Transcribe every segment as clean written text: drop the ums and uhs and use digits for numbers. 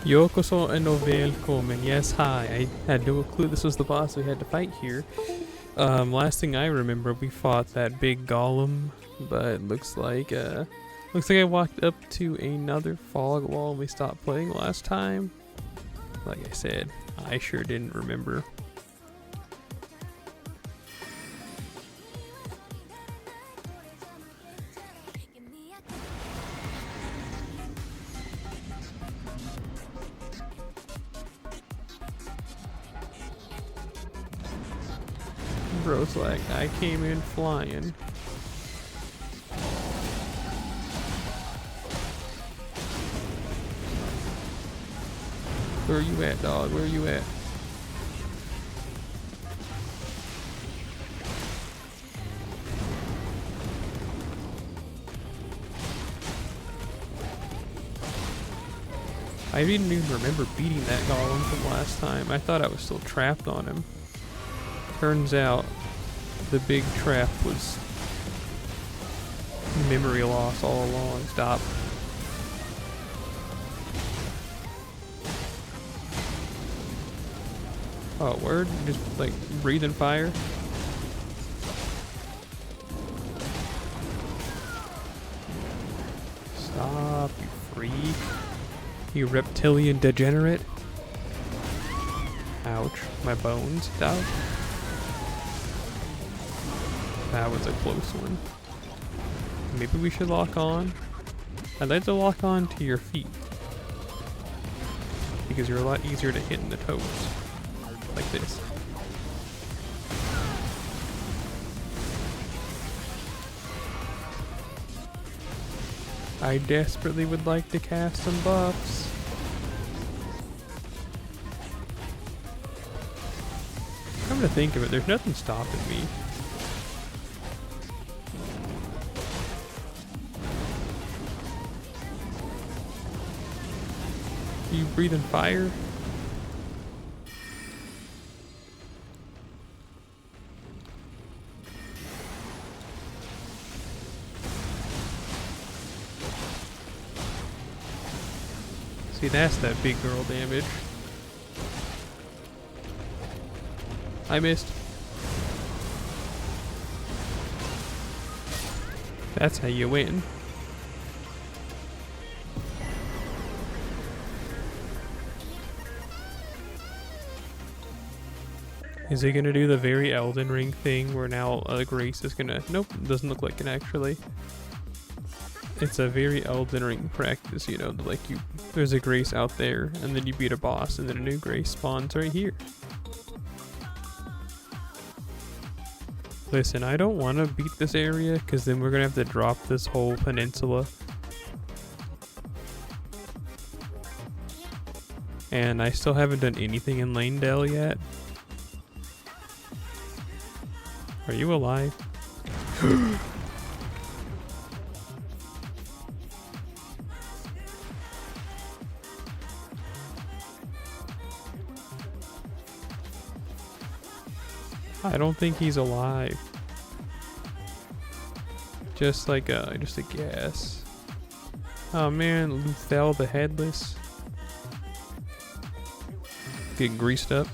Yokoso and välkommen. Yes, hi. I had no clue this was the boss we had to fight here. Last thing I remember, we fought that big golem, but looks like I walked up to another fog wall and we stopped playing last time. Like I said, I sure didn't remember. Bro's like, I came in flying. Where you at, dog? Where you at? I didn't even remember beating that golem from last time. I thought I was still trapped on him. Turns out the big trap was memory loss all along. Stop. Oh, word? Just like breathing fire? Stop, you freak. You reptilian degenerate. Ouch, my bones. Stop. That was a close one. Maybe we should lock on. I'd like to lock on to your feet, because you're a lot easier to hit in the toes. Like this. I desperately would like to cast some buffs. Come to think of it, there's nothing stopping me. You breathing fire? See, that's that big girl damage. I missed. That's how you win. Is he gonna do the very Elden Ring thing where now Grace is gonna... Nope, doesn't look like it actually. It's a very Elden Ring practice, you know, like there's a Grace out there, and then you beat a boss, and then a new Grace spawns right here. Listen, I don't want to beat this area, because then we're gonna have to drop this whole peninsula. And I still haven't done anything in Lanedale yet. Are you alive? I don't think he's alive. Just a guess. Oh man, Luthel the Headless. Getting greased up.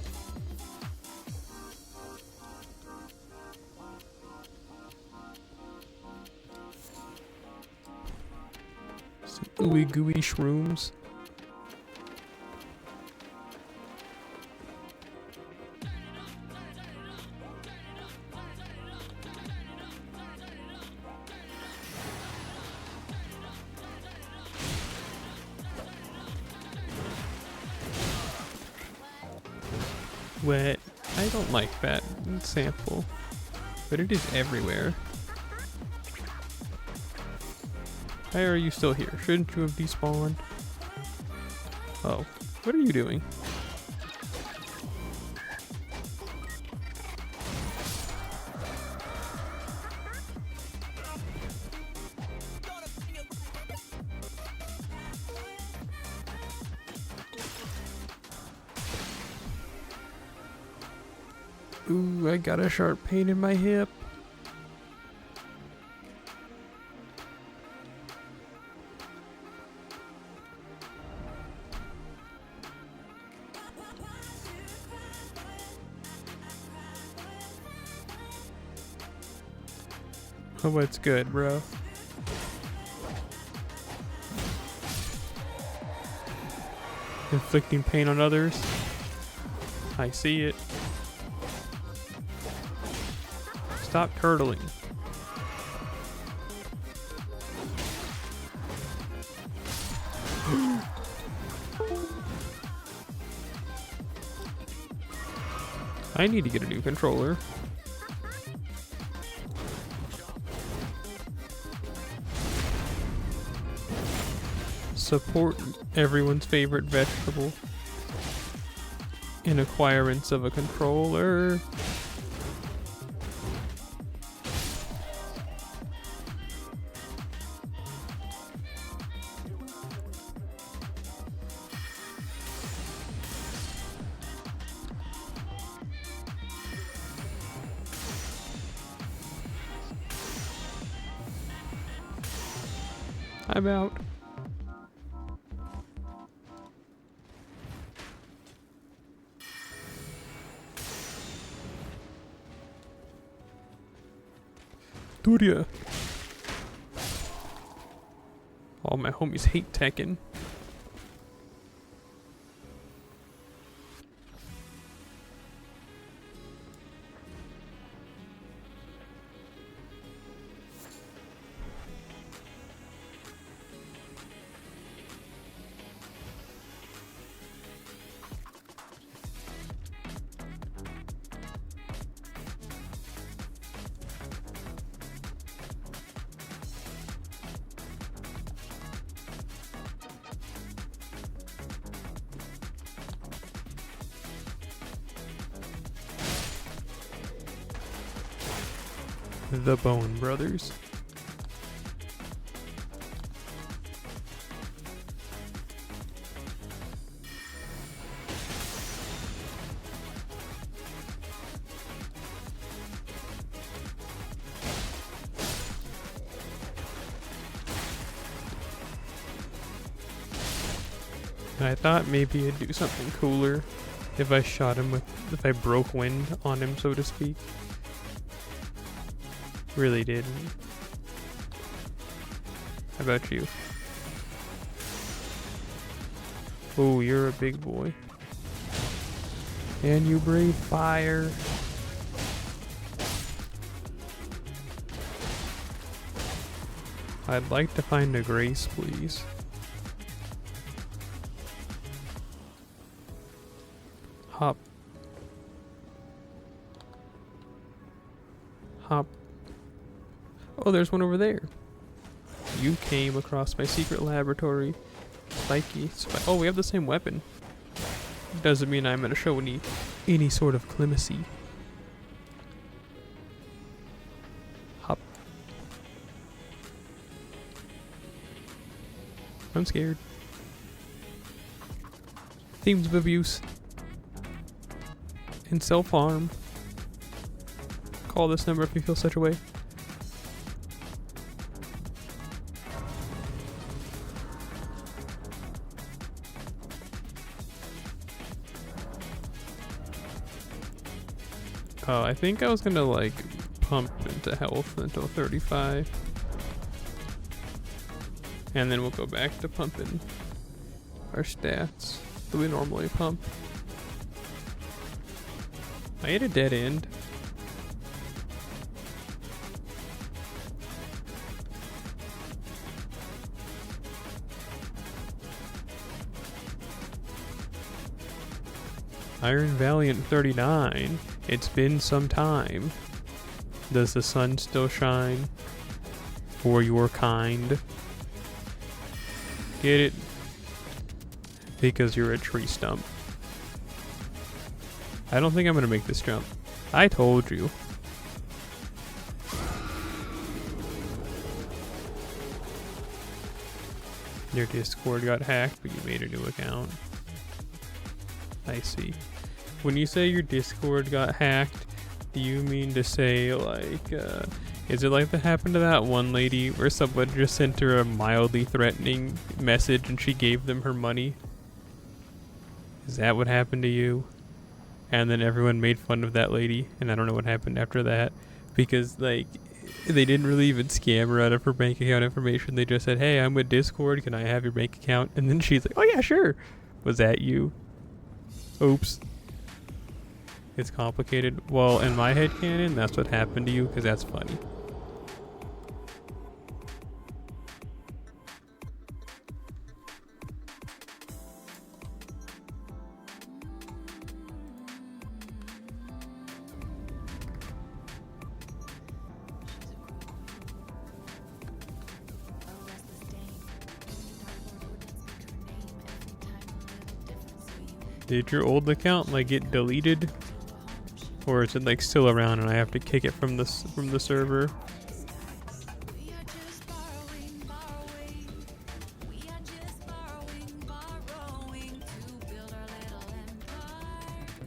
Some ooey gooey shrooms. Wet. I don't like that sample, but it is everywhere. Why are you still here? Shouldn't you have despawned? Oh, what are you doing? Ooh, I got a sharp pain in my hip. Oh, it's good, bro. Inflicting pain on others. I see it. Stop turtling. I need to get a new controller. Support everyone's favorite vegetable in acquirance of a controller. I'm out. Duria. All my homies hate Tekken. The Bone Brothers. I thought maybe I'd do something cooler if I shot him with, if I broke wind on him, so to speak. Really didn't. How about you? Oh, you're a big boy. And you breathe fire. I'd like to find a grace, please. Hop. Hop. Oh, there's one over there. You came across my secret laboratory. Spiky. Oh, we have the same weapon. Doesn't mean I'm gonna show any sort of clemency. Hop. I'm scared. Themes of abuse and self-harm. call this number if you feel such a way. Oh, I think I was gonna like pump into health until 35. And then we'll go back to pumping our stats that we normally pump. I hit a dead end. Iron Valiant 39. It's been some time. Does the sun still shine for your kind? Get it? Because you're a tree stump. I don't think I'm gonna make this jump. I told you. Your Discord got hacked, but you made a new account. I see. When you say your Discord got hacked, do you mean to say like, is it like that happened to that one lady where someone just sent her a mildly threatening message and she gave them her money? Is that what happened to you? And then everyone made fun of that lady, and I don't know what happened after that, because like they didn't really even scam her out of her bank account information. They just said, "Hey, I'm with Discord. Can I have your bank account?" And then she's like, "Oh yeah, sure." Was that you? Oops. It's complicated. Well, in my headcanon, that's what happened to you, because that's funny. Did your old account like get deleted, or is it like still around and I have to kick it from the server?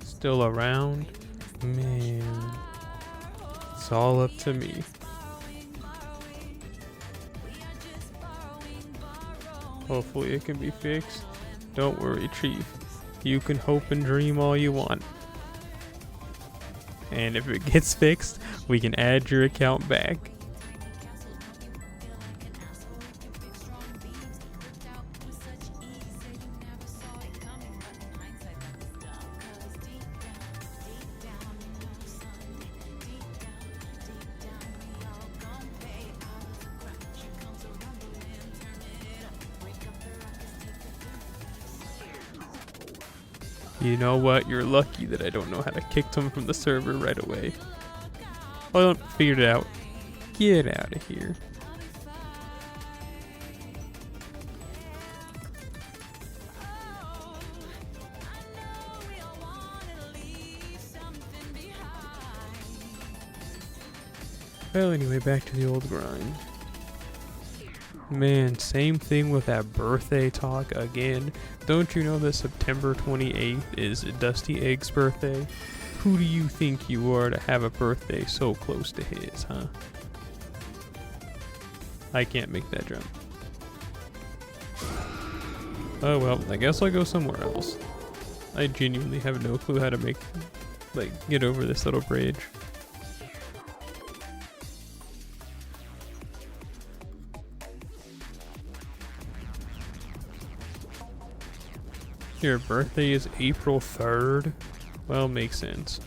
Still around? Man, it's all up to me. Hopefully it can be fixed. Don't worry, Chief. You can hope and dream all you want. And if it gets fixed, we can add your account back. You know what? You're lucky that I don't know how to kick them from the server right away. Well, figured it out. Get out of here. Well, anyway, back to the old grind. Man, same thing with that birthday talk again. Don't you know that September 28th is Dusty Egg's birthday? Who do you think you are to have a birthday so close to his, huh? I can't make that jump. Oh well, I guess I'll go somewhere else. I genuinely have no clue how to get over this little bridge. Your birthday is April 3rd? Well, makes sense.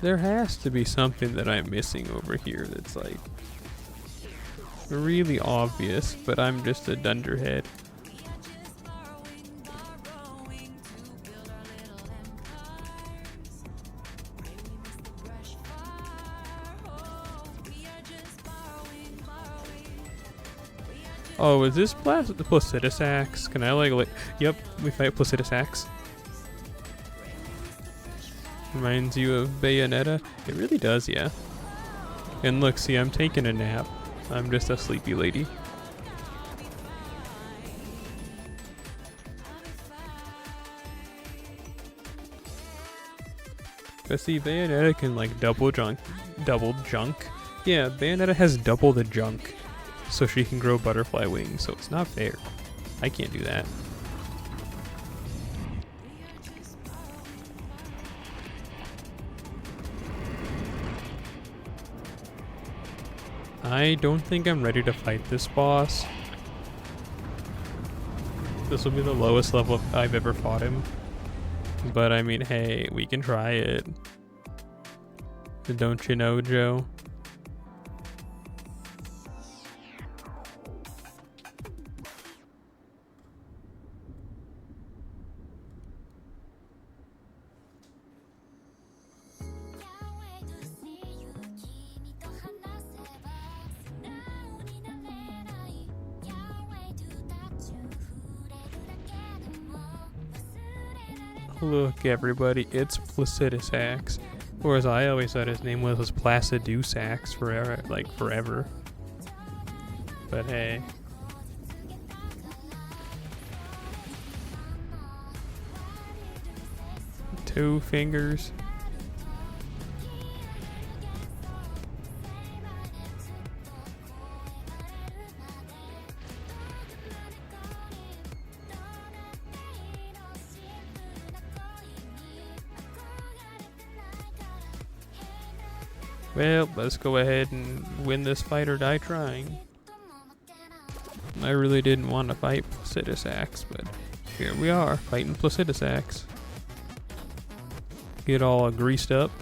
There has to be something that I'm missing over here that's like really obvious, but I'm just a dunderhead. Oh, is this the Placidusax? Can I like, yep, we fight Placidusax. Reminds you of Bayonetta? It really does, yeah. And look, see, I'm taking a nap. I'm just a sleepy lady. But see, Bayonetta can like double junk. Yeah, Bayonetta has double the junk, so she can grow butterfly wings, so it's not fair. I can't do that. I don't think I'm ready to fight this boss. This will be the lowest level I've ever fought him. But I mean, hey, we can try it. Don't you know, Joe? Look, everybody, it's Placidusax. Or as I always thought his name was Placidusax forever, like forever. But hey. Two fingers. Well, let's go ahead and win this fight or die trying. I really didn't want to fight Placidusax, but here we are, fighting Placidusax. Get all greased up.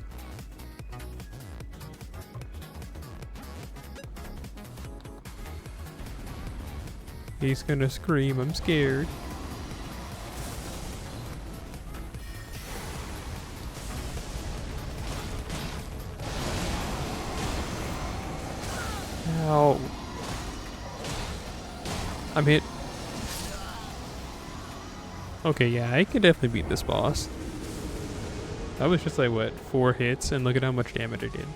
He's gonna scream, I'm scared. Ow. I'm hit. Okay, yeah, I can definitely beat this boss. That was just like, what, 4 hits, and look at how much damage I did.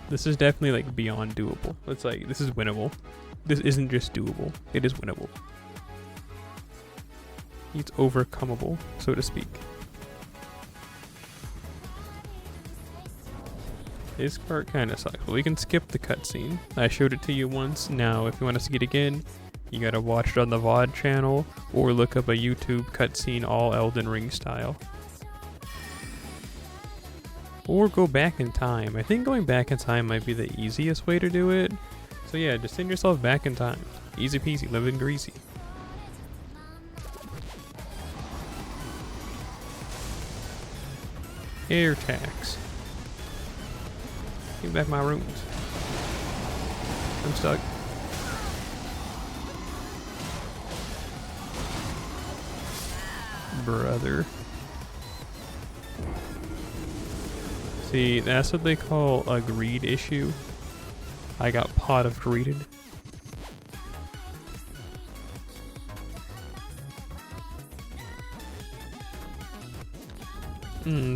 This is definitely like beyond doable. It's like, this is winnable. This isn't just doable, it is winnable. It's overcomeable, so to speak. This part kind of sucks, but we can skip the cutscene. I showed it to you once. Now, if you want to see it again, you gotta watch it on the VOD channel, or look up a YouTube cutscene all Elden Ring style. Or go back in time. I think going back in time might be the easiest way to do it. So yeah, just send yourself back in time. Easy peasy, living greasy. Air tax. Give back my runes. I'm stuck. Brother. See, that's what they call a greed issue. I got pot of greeted.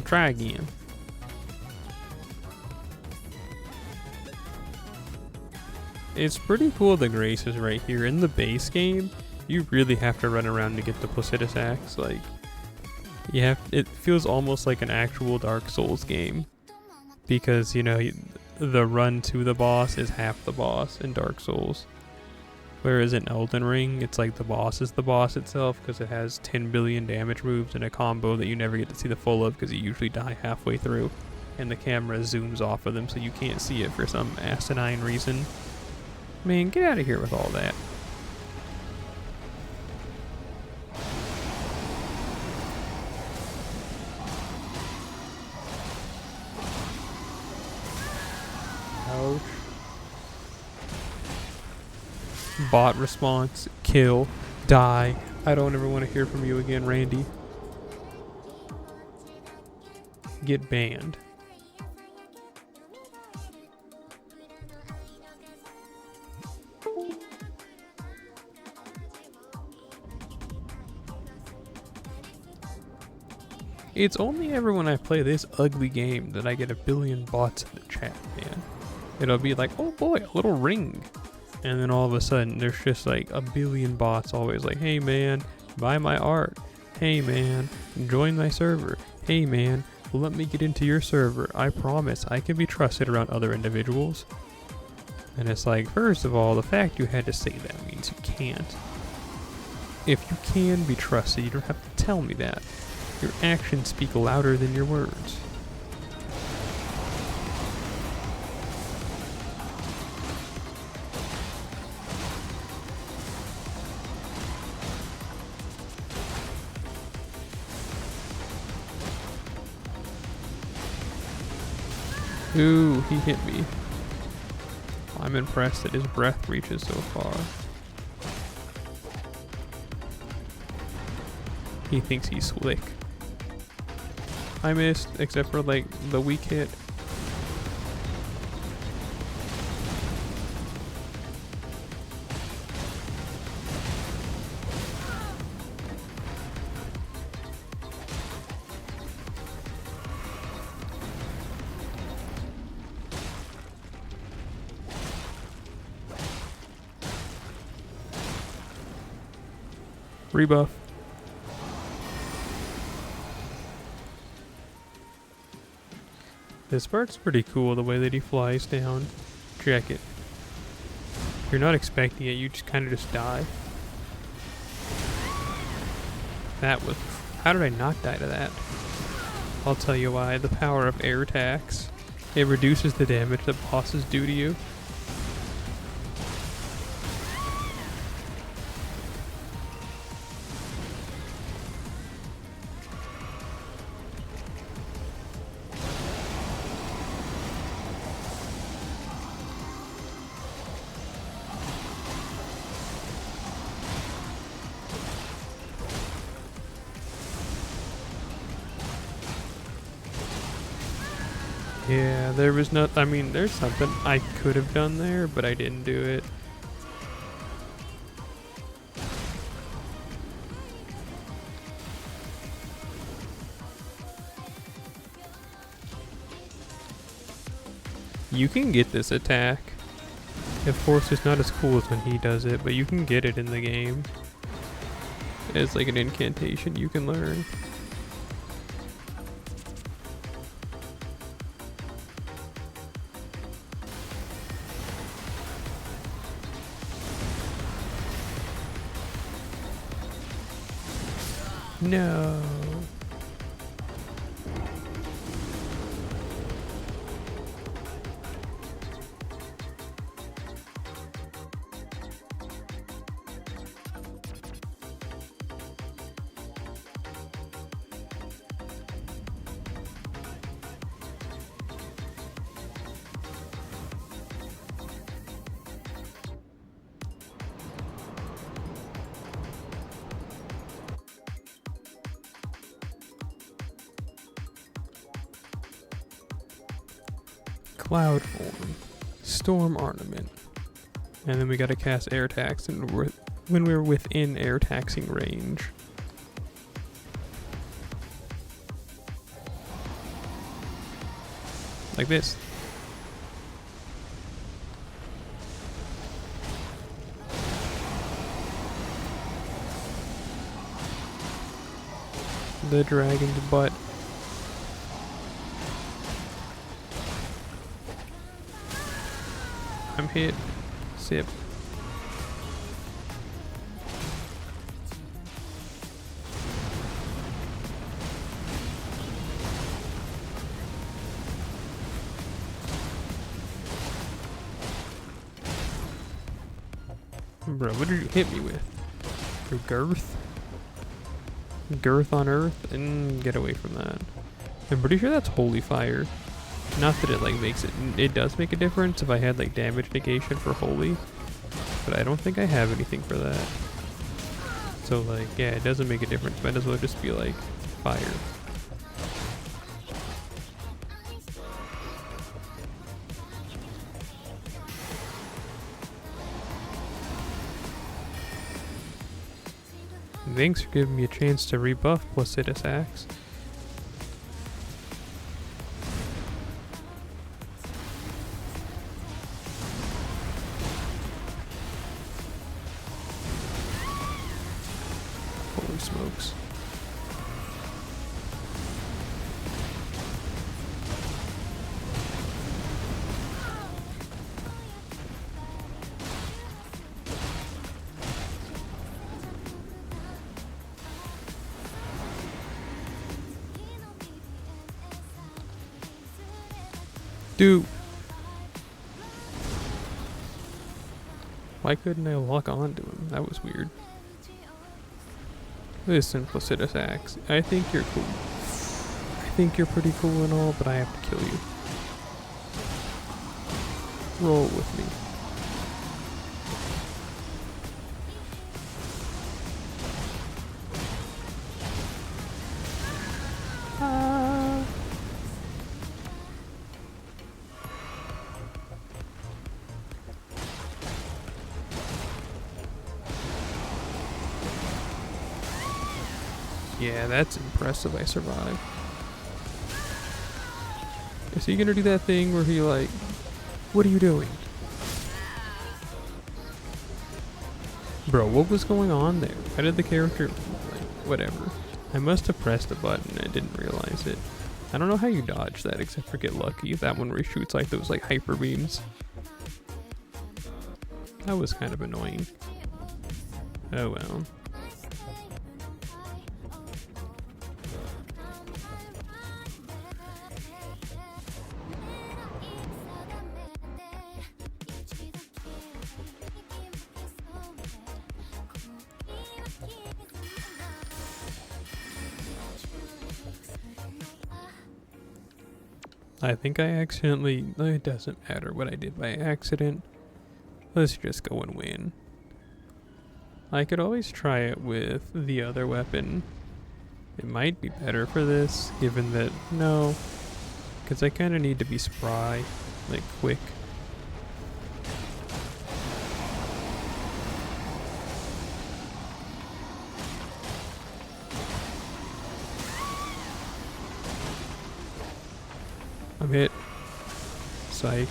Try again. It's pretty cool the graces right here. In the base game, you really have to run around to get the Placidusax. Like, you have, it feels almost like an actual Dark Souls game. Because, you know, the run to the boss is half the boss in Dark Souls. Whereas in Elden Ring, it's like the boss is the boss itself because it has 10 billion damage moves and a combo that you never get to see the full of because you usually die halfway through. And the camera zooms off of them so you can't see it for some asinine reason. Man, get out of here with all that. Ouch. Bot response, kill, die. I don't ever want to hear from you again, Randy. Get banned. It's only ever when I play this ugly game that I get a billion bots in the chat, man. It'll be like, oh boy, a little ring. And then all of a sudden, there's just like a billion bots always like, hey man, buy my art. Hey man, join my server. Hey man, Let me get into your server. I promise I can be trusted around other individuals. And it's like, first of all, the fact you had to say that means you can't. If you can be trusted, you don't have to tell me that. Your actions speak louder than your words. Ooh, he hit me. I'm impressed that his breath reaches so far. He thinks he's slick. I missed, except for like the weak hit. Rebuff. This part's pretty cool, the way that he flies down. Check it. You're not expecting it, you just kind of just die. That was... How did I not die to that? I'll tell you why. The power of air attacks. It reduces the damage that bosses do to you. Yeah, there was not... I mean, there's something I could have done there, but I didn't do it. You can get this attack. Of course, it's not as cool as when he does it, but you can get it in the game. It's like an incantation you can learn. No. Cloud form, storm ornament, and then we gotta cast air tax and when we're within air taxing range. Like this. The dragon's butt. I'm hit. Sip. Bro, what did you hit me with? Your girth? Girth on earth? And get away from that. I'm pretty sure that's holy fire. Not that it like makes it, it does make a difference if I had like damage negation for holy, but I don't think I have anything for that. So like, yeah, it doesn't make a difference. Might as well just be like fire. Thanks for giving me a chance to rebuff Placidus Axe. Holy smokes. Dude! Why couldn't I lock onto him? That was weird. Listen, Placidus Axe, I think you're cool. I think you're pretty cool and all, but I have to kill you. Roll with me. Yeah, that's impressive. I survived. Is he gonna do that thing where he like, what are you doing? Bro, what was going on there? How did the character, like, whatever. I must have pressed a button and I didn't realize it. I don't know how you dodge that except for get lucky. That one where he shoots like those like hyper beams. That was kind of annoying. Oh well. I think I accidentally, it doesn't matter what I did by accident. Let's just go and win. I could always try it with the other weapon. It might be better for this, given that, no, because I kind of need to be spry, like quick. I'm hit. Psych.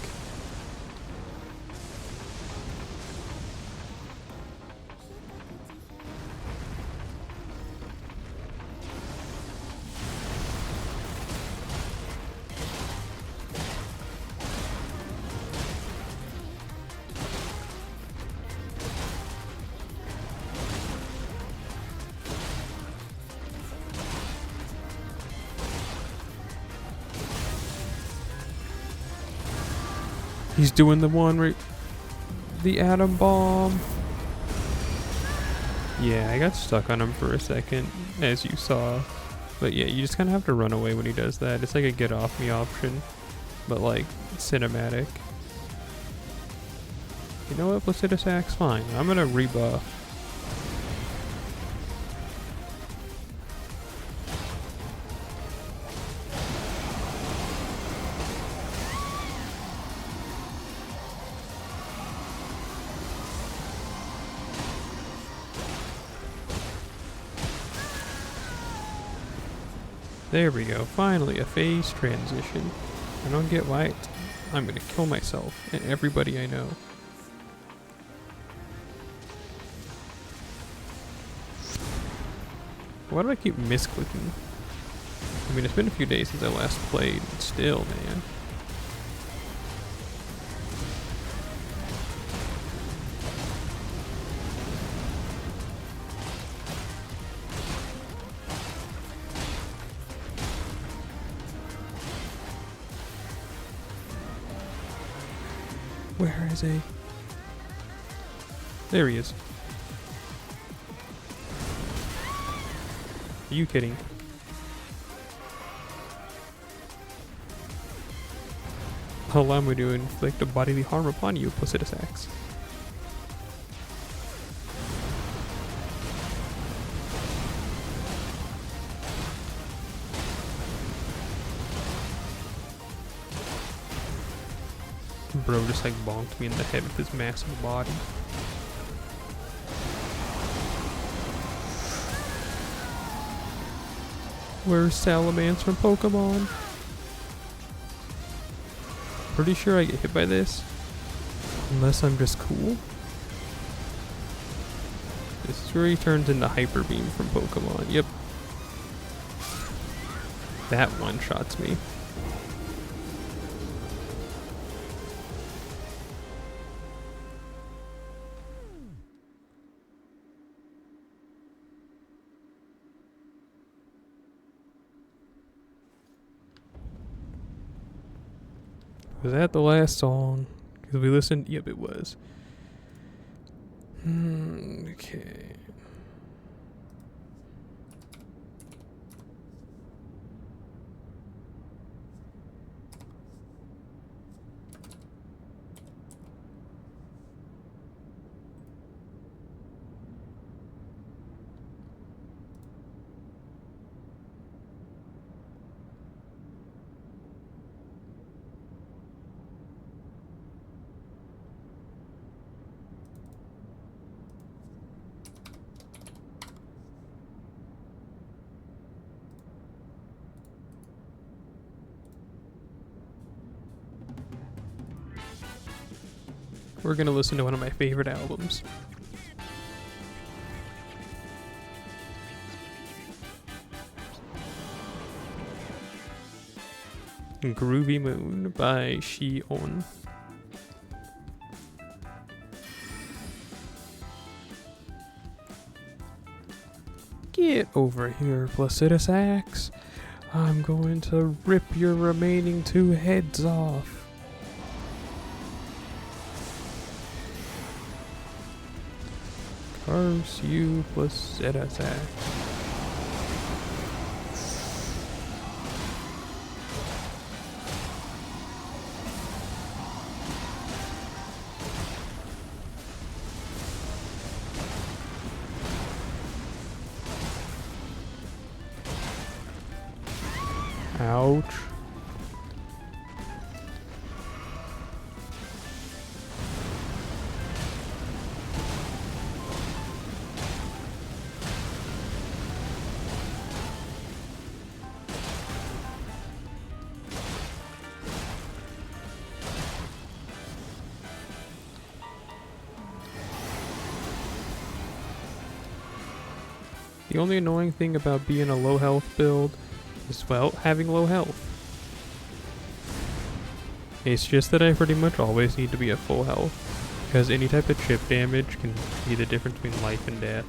He's doing the one right, the atom bomb. Yeah, I got stuck on him for a second, as you saw. But yeah, you just kind of have to run away when he does that. It's like a get off me option, but like cinematic. You know what, Placidus Axe, fine. I'm gonna rebuff. There we go, finally a phase transition. I don't get why I'm gonna kill myself and everybody I know. Why do I keep misclicking? I mean, it's been a few days since I last played, but still, man. Where is he? There he is. Are you kidding? Allow me to inflict a bodily harm upon you, Placidus Axe. Bro just like bonked me in the head with his massive body. Where's Salamence from Pokemon? Pretty sure I get hit by this. Unless I'm just cool. This is where he turns into Hyper Beam from Pokemon. Yep. That one-shots me. Was that the last song? Because we listened. Yep, it was. Okay. We're gonna listen to one of my favorite albums. Groovy Moon by She-On. Get over here, Placidus Axe. I'm going to rip your remaining 2 heads off. Curse you, Placidus Axe. Ouch. The only annoying thing about being a low health build is, well, having low health. It's just that I pretty much always need to be at full health, because any type of chip damage can be the difference between life and death.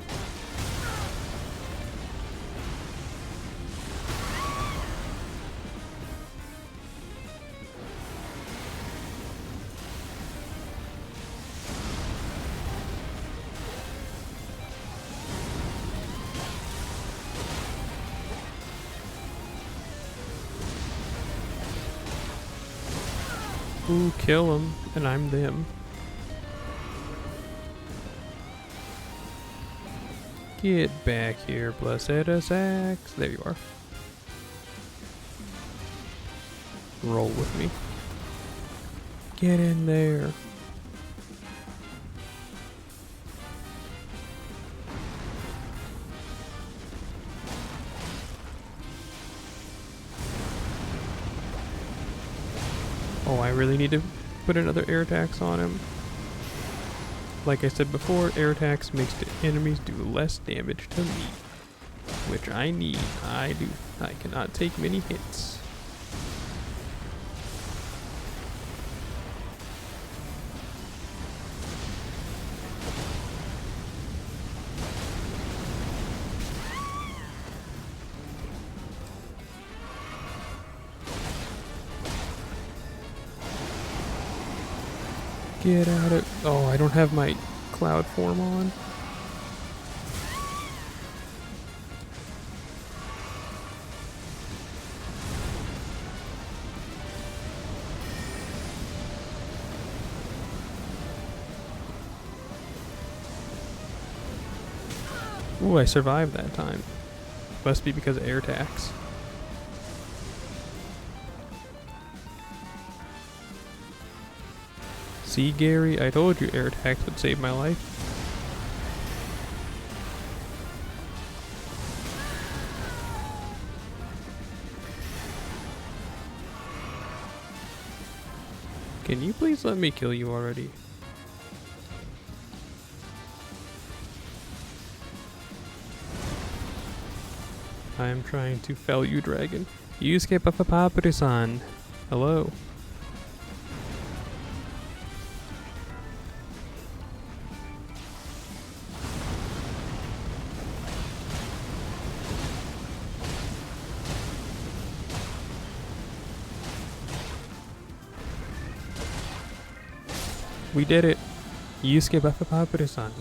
Ooh, kill them, and I'm them. Get back here, Placidus Axe. There you are. Roll with me. Get in there. Oh, I really need to put another air tax on him. Like I said before, air tax makes the enemies do less damage to me, which I need. I do. I cannot take many hits. Get out of... Oh, I don't have my cloud form on. Ooh, I survived that time. Must be because of air tax. See, Gary, I told you air tax would save my life. Can you please let me kill you already? I am trying to fell you, dragon. Yusuke Papapapuri-san. Hello. We did it. Yusuke Baffapaparu-san.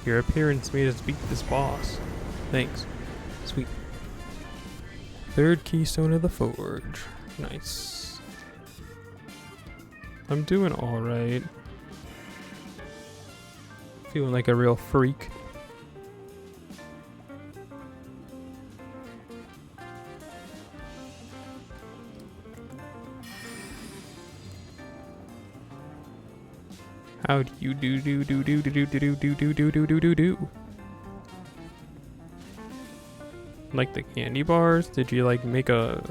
Your appearance made us beat this boss. Thanks. Sweet. Third keystone of the forge. Nice. I'm doing alright. Feeling like a real freak. How do you do? Like the candy bars? Did you like make a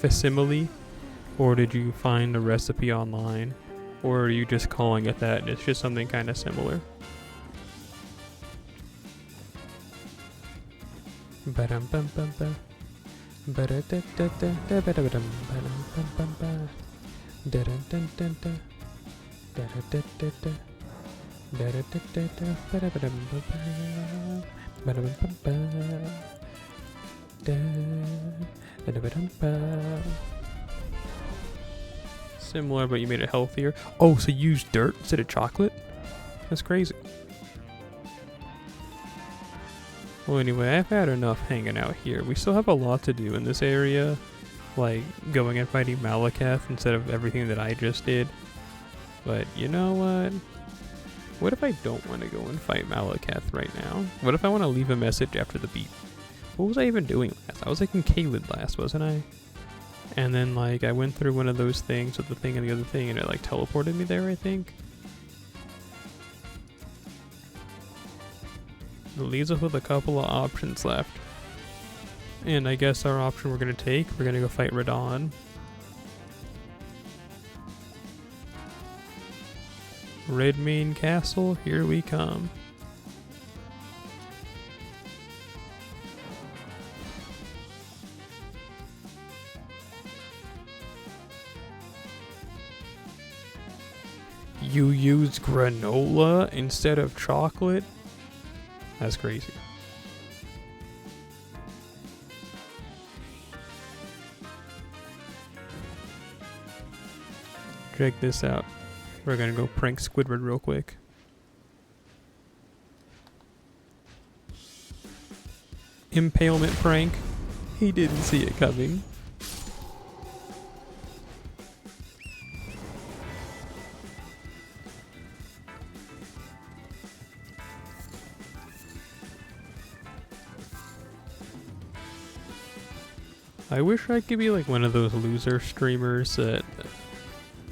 facsimile? Or did you find a recipe online? Or are you just calling it that and it's just something kind of similar? Similar, but you made it healthier. Oh, so you used dirt instead of chocolate? That's crazy. Well, anyway, I've had enough hanging out here. We still have a lot to do in this area. Like, going and fighting Malekith instead of everything that I just did. But, you know what? What if I don't want to go and fight Malekith right now? What if I want to leave a message after the beat? What was I even doing last? I was like in Caelid last, wasn't I? And then like I went through one of those things with the thing and the other thing and it like teleported me there, I think. It leaves us with a couple of options left. And I guess our option we're going to take, we're going to go fight Radon. Redmane Castle, here we come. You use granola instead of chocolate? That's crazy. Check this out. We're gonna go prank Squidward real quick. Impalement prank. He didn't see it coming. I wish I could be like one of those loser streamers that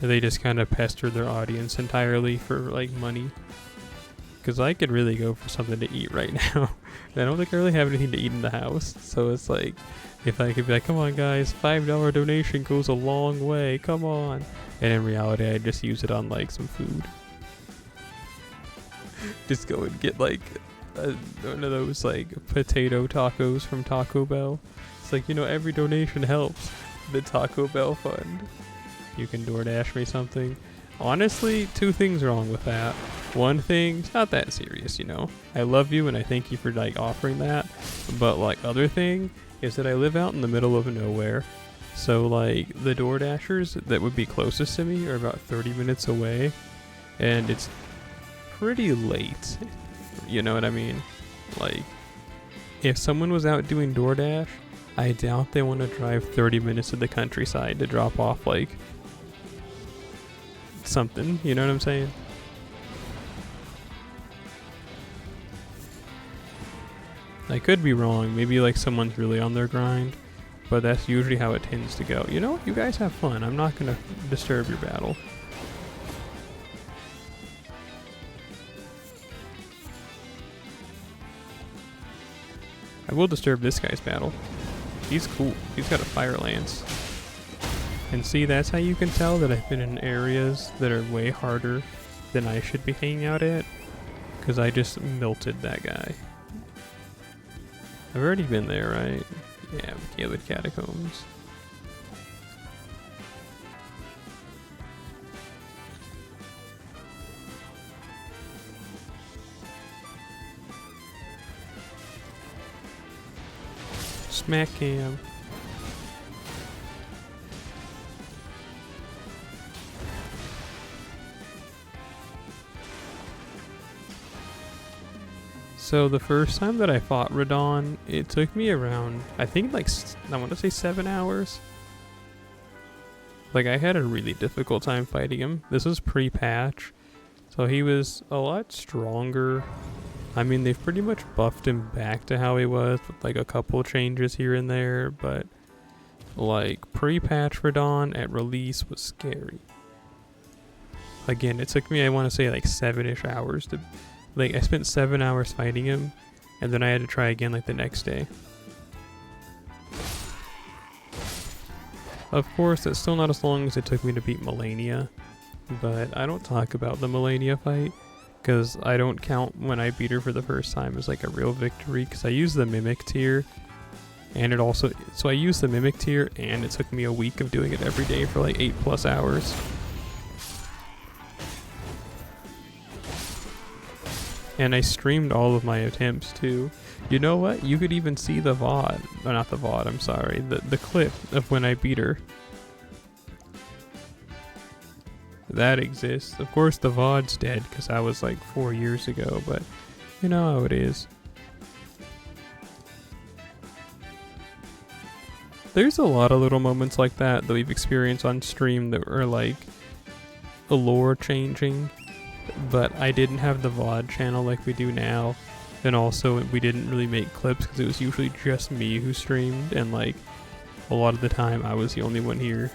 they just kind of pester their audience entirely for like money. Because I could really go for something to eat right now. I don't think I really have anything to eat in the house. So it's like, if I could be like, come on guys, $5 donation goes a long way, come on. And in reality, I just use it on like some food. Just go and get like one of those like potato tacos from Taco Bell. It's like, you know, every donation helps the Taco Bell fund. You can DoorDash me something. Honestly, two things wrong with that. One thing, it's not that serious, you know. I love you and I thank you for like offering that. But like other thing is that I live out in the middle of nowhere. So like the DoorDashers that would be closest to me are about 30 minutes away. And it's pretty late. You know what I mean? Like, if someone was out doing DoorDash, I doubt they want to drive 30 minutes to the countryside to drop off like something, you know what I'm saying? I could be wrong, maybe like someone's really on their grind, but that's usually how it tends to go. You know what? You guys have fun. I'm not gonna disturb your battle. I will disturb this guy's battle. He's cool. He's got a fire lance. And see, that's how you can tell that I've been in areas that are way harder than I should be hanging out at. Because I just melted that guy. I've already been there, right? Yeah, Caelid Catacombs. Smack cam. So the first time that I fought Radon, it took me around, I think like, I want to say 7 hours. Like I had a really difficult time fighting him. This was pre-patch, so he was a lot stronger. I mean, they've pretty much buffed him back to how he was with like a couple changes here and there, but like pre-patch Radon at release was scary. Again, it took me, I want to say like 7-ish hours to, like I spent 7 hours fighting him, and then I had to try again like the next day. Of course, that's still not as long as it took me to beat Melania, but I don't talk about the Melania fight, because I don't count when I beat her for the first time as like a real victory, because I use the Mimic tier, and it also, so I used the Mimic tier, and it took me a week of doing it every day for like 8+ hours. And I streamed all of my attempts too. You know what? You could even see the VOD, or not the VOD, I'm sorry, the clip of when I beat her. That exists. Of course the VOD's dead because that was like 4 years ago, but you know how it is. There's a lot of little moments like that we've experienced on stream that were like a lore changing, but I didn't have the VOD channel like we do now. And also we didn't really make clips because it was usually just me who streamed, and like a lot of the time I was the only one here.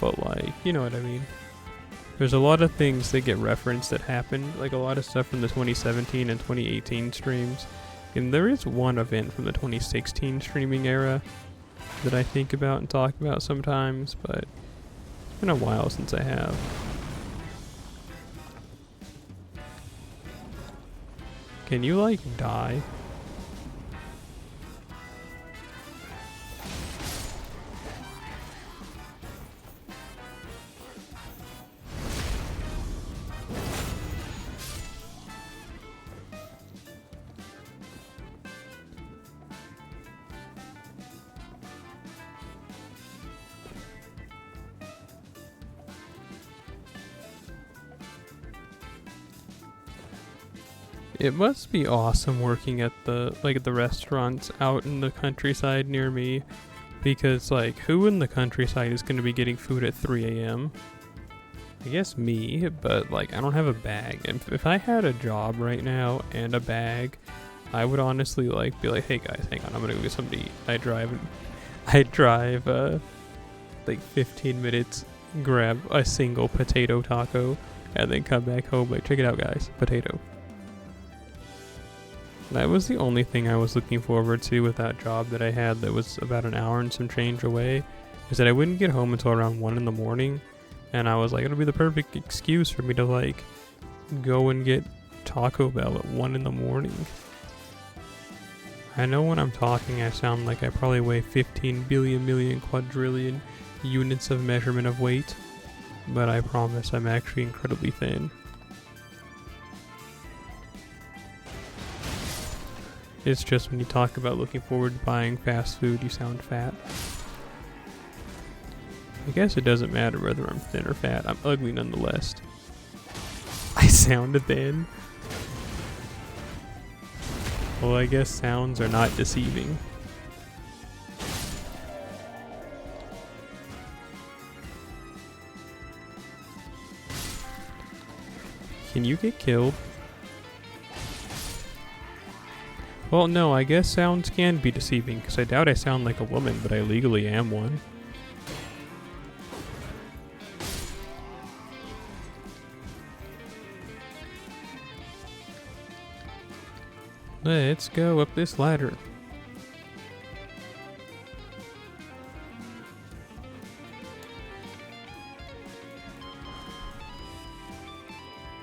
But like, you know what I mean. There's a lot of things that get referenced that happened, like a lot of stuff from the 2017 and 2018 streams. And there is one event from the 2016 streaming era that I think about and talk about sometimes, but it's been a while since I have. Can you like die? It must be awesome working at the restaurants out in the countryside near me, because like who in the countryside is going to be getting food at 3 a.m.? I guess me, but like I don't have a bag. And if I had a job right now and a bag, I would honestly like be like, hey guys, hang on, I'm gonna go get something to eat. I drive like 15 minutes, grab a single potato taco, and then come back home like, check it out guys, potato. That was the only thing I was looking forward to with that job that I had that was about an hour and some change away, is that I wouldn't get home until around 1 in the morning, and I was like, it'll be the perfect excuse for me to like go and get Taco Bell at 1 in the morning. I know when I'm talking I sound like I probably weigh 15 billion million quadrillion units of measurement of weight, but I promise I'm actually incredibly thin. It's just when you talk about looking forward to buying fast food, you sound fat. I guess it doesn't matter whether I'm thin or fat. I'm ugly nonetheless. I sound thin. Well, I guess sounds are not deceiving. Can you get killed? Well, no, I guess sounds can be deceiving, because I doubt I sound like a woman, but I legally am one. Let's go up this ladder.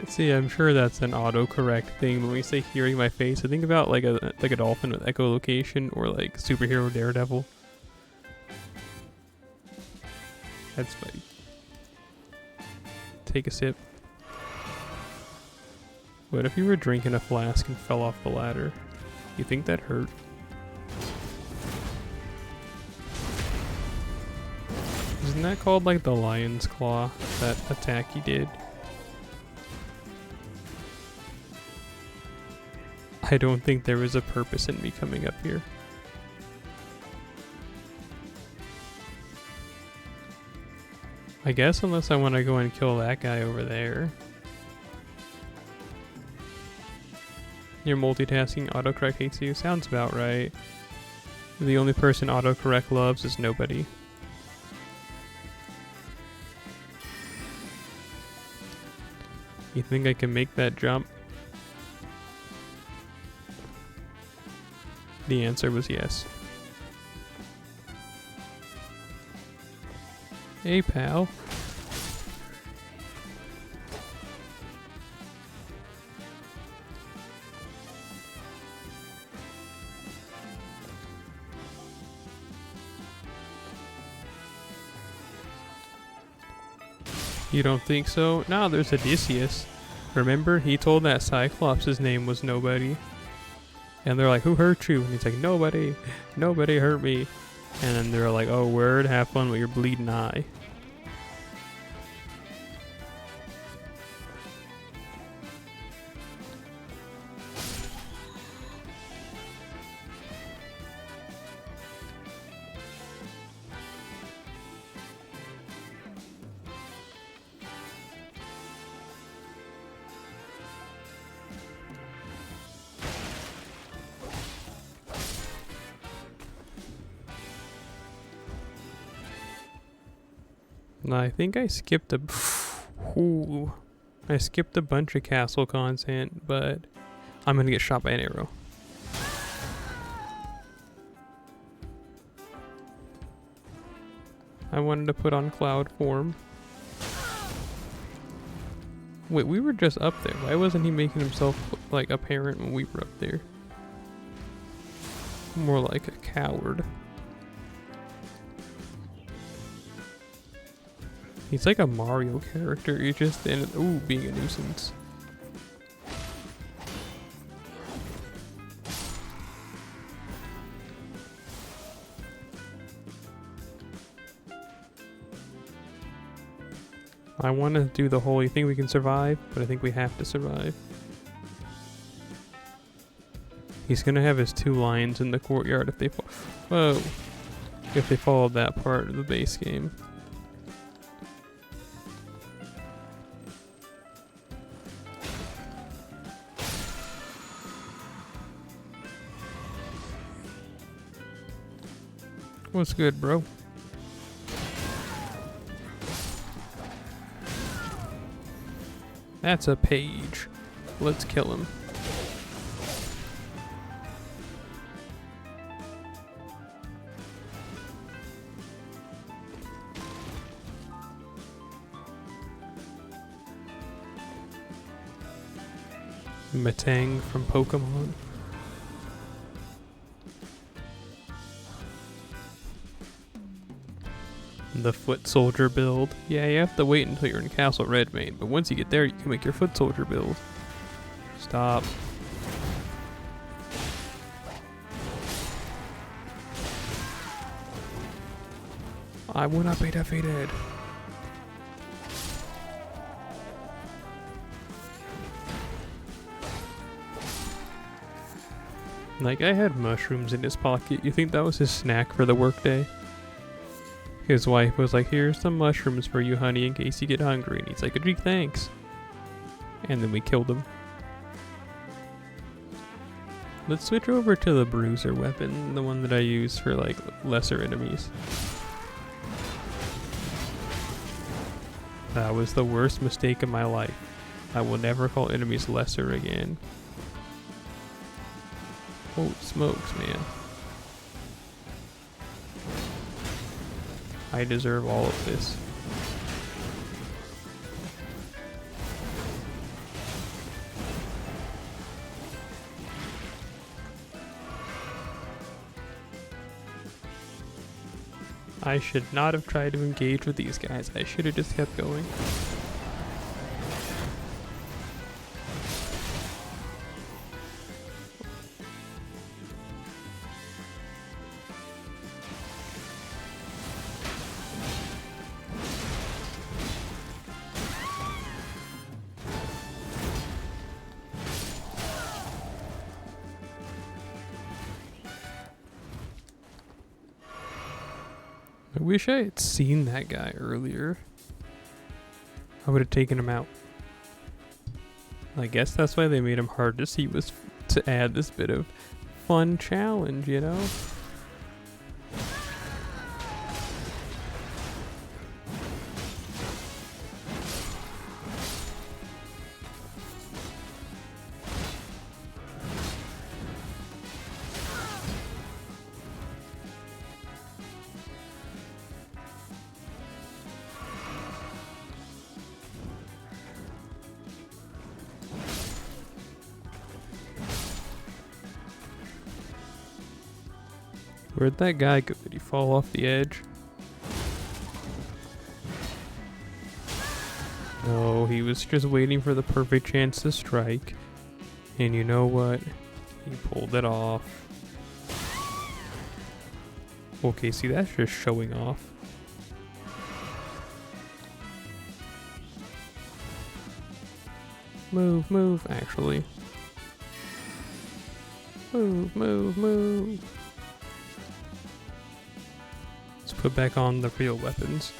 See, I'm sure that's an autocorrect thing. When we say hearing my face, I think about like a dolphin with echolocation, or like superhero Daredevil. That's funny. Take a sip. What if you were drinking a flask and fell off the ladder? You think that hurt? Isn't that called like the lion's claw, that attack he did? I don't think there was a purpose in me coming up here. I guess unless I want to go and kill that guy over there. Your multitasking autocorrect hates you. Sounds about right. The only person autocorrect loves is nobody. You think I can make that jump? The answer was yes. Hey, pal. You don't think so? No, there's Odysseus. Remember, he told that Cyclops his name was nobody. And they're like, who hurt you? And he's like, nobody. Nobody hurt me. And then they're like, oh, word, have fun with your bleeding eye. I think I skipped a... Ooh. I skipped a bunch of castle content, but I'm gonna get shot by an arrow. I wanted to put on cloud form. Wait, we were just up there. Why wasn't he making himself, like, apparent when we were up there? More like a coward. He's like a Mario character. He just ended, ooh, being a nuisance. I want to do the whole, you think we can survive? But I think we have to survive. He's gonna have his 2 lions in the courtyard if they whoa. If they followed that part of the base game. What's good, bro? That's a page. Let's kill him. Matang from Pokemon. The foot soldier build. Yeah, you have to wait until you're in Castle Redmane, but once you get there, you can make your foot soldier build. Stop. I will not be defeated. Like, I had mushrooms in his pocket. You think that was his snack for the workday? His wife was like, here's some mushrooms for you, honey, in case you get hungry. And he's like, gee, thanks. And then we killed him. Let's switch over to the bruiser weapon, the one that I use for, like, lesser enemies. That was the worst mistake of my life. I will never call enemies lesser again. Oh, smokes, man. I deserve all of this. I should not have tried to engage with these guys. I should have just kept going. I wish I had seen that guy earlier. I would have taken him out. I guess that's why they made him hard to see, was to add this bit of fun challenge, you know? Where'd that guy go? Did he fall off the edge? No, he was just waiting for the perfect chance to strike. And you know what? He pulled it off. Okay, see, that's just showing off. Move, move, actually. Move, move, move. Let's put back on the real weapons.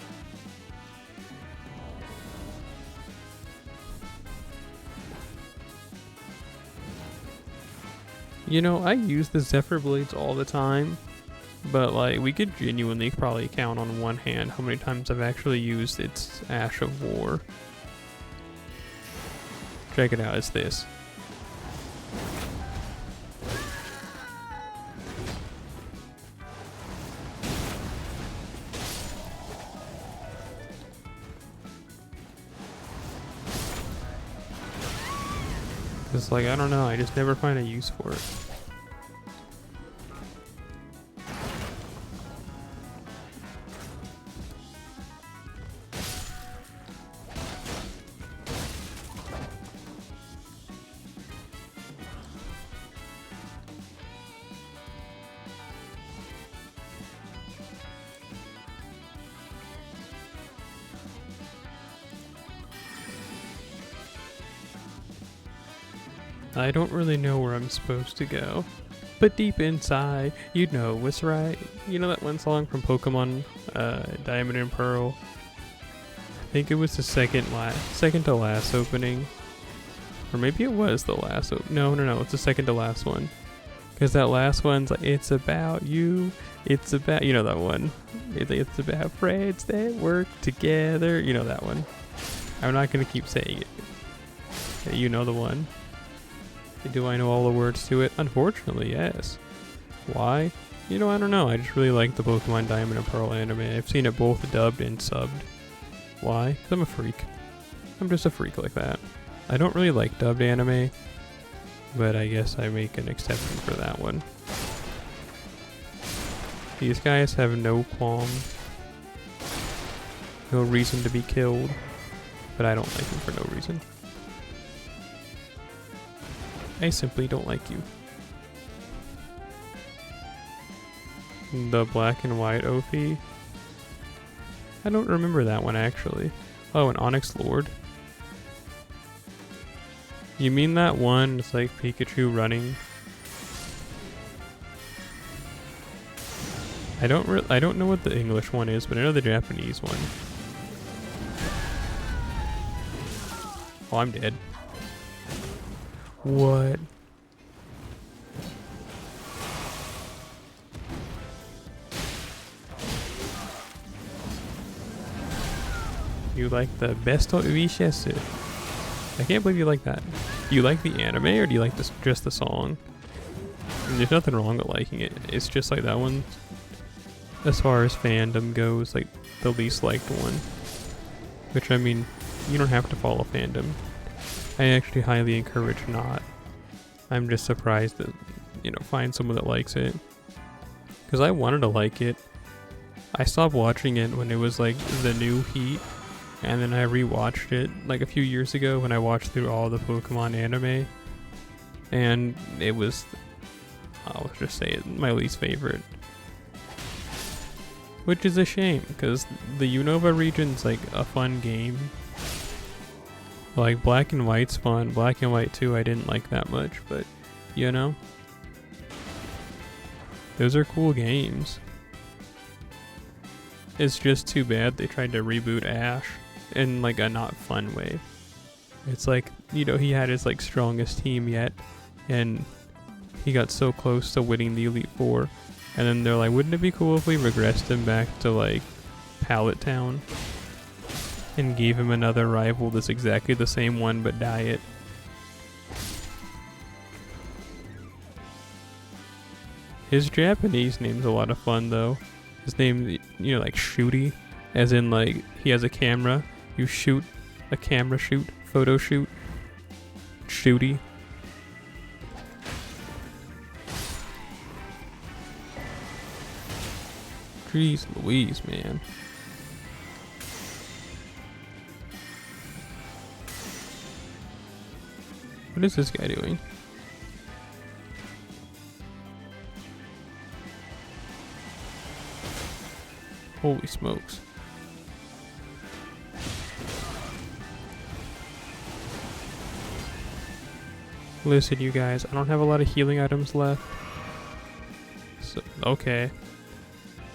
You know, I use the Zephyr Blades all the time, but like, we could genuinely probably count on one hand how many times I've actually used its Ash of War. Check it out, it's this. It's like, I don't know, I just never find a use for it. I don't really know where I'm supposed to go, but deep inside, you know what's right. You know that one song from Pokemon Diamond and Pearl? I think it was the second to last opening, or maybe it was the last. No, it's the second to last one, because that last one's like, it's about you. It's about, you know that one. It's about friends that work together. You know that one. I'm not gonna keep saying it. Okay, you know the one. Do I know all the words to it? Unfortunately, yes. Why? You know, I don't know. I just really like the Pokemon Diamond and Pearl anime. I've seen it both dubbed and subbed. Why? 'Cause I'm a freak. I'm just a freak like that. I don't really like dubbed anime, but I guess I make an exception for that one. These guys have no qualm. No reason to be killed, but I don't like them for no reason. I simply don't like you. The black and white Ophi. I don't remember that one actually. Oh, an Onyx Lord. You mean that one? It's like Pikachu running. I don't know what the English one is, but I know the Japanese one. Oh, I'm dead. What? You like the best of wishes? I can't believe you like that. Do you like the anime or do you like this, just the song? And there's nothing wrong with liking it. It's just like that one, as far as fandom goes, like the least liked one. Which, I mean, you don't have to follow fandom. I actually highly encourage not. I'm just surprised that, you know, find someone that likes it. Because I wanted to like it. I stopped watching it when it was like the new heat. And then I rewatched it like a few years ago when I watched through all the Pokemon anime. And it was, I'll just say it, my least favorite. Which is a shame, because the Unova region's like a fun game. Like, Black and White's fun. Black and White 2 I didn't like that much, but, you know. Those are cool games. It's just too bad they tried to reboot Ash in like a not fun way. It's like, you know, he had his like strongest team yet, and he got so close to winning the Elite Four, and then they're like, wouldn't it be cool if we regressed him back to like Pallet Town and gave him another rival that's exactly the same one but diet? His Japanese name's a lot of fun though. His name, you know, like Shooty, as in like he has a camera. You shoot a camera shoot, photo shoot. Shooty. Jeez Louise, man. What is this guy doing? Holy smokes. Listen, you guys, I don't have a lot of healing items left. So, okay.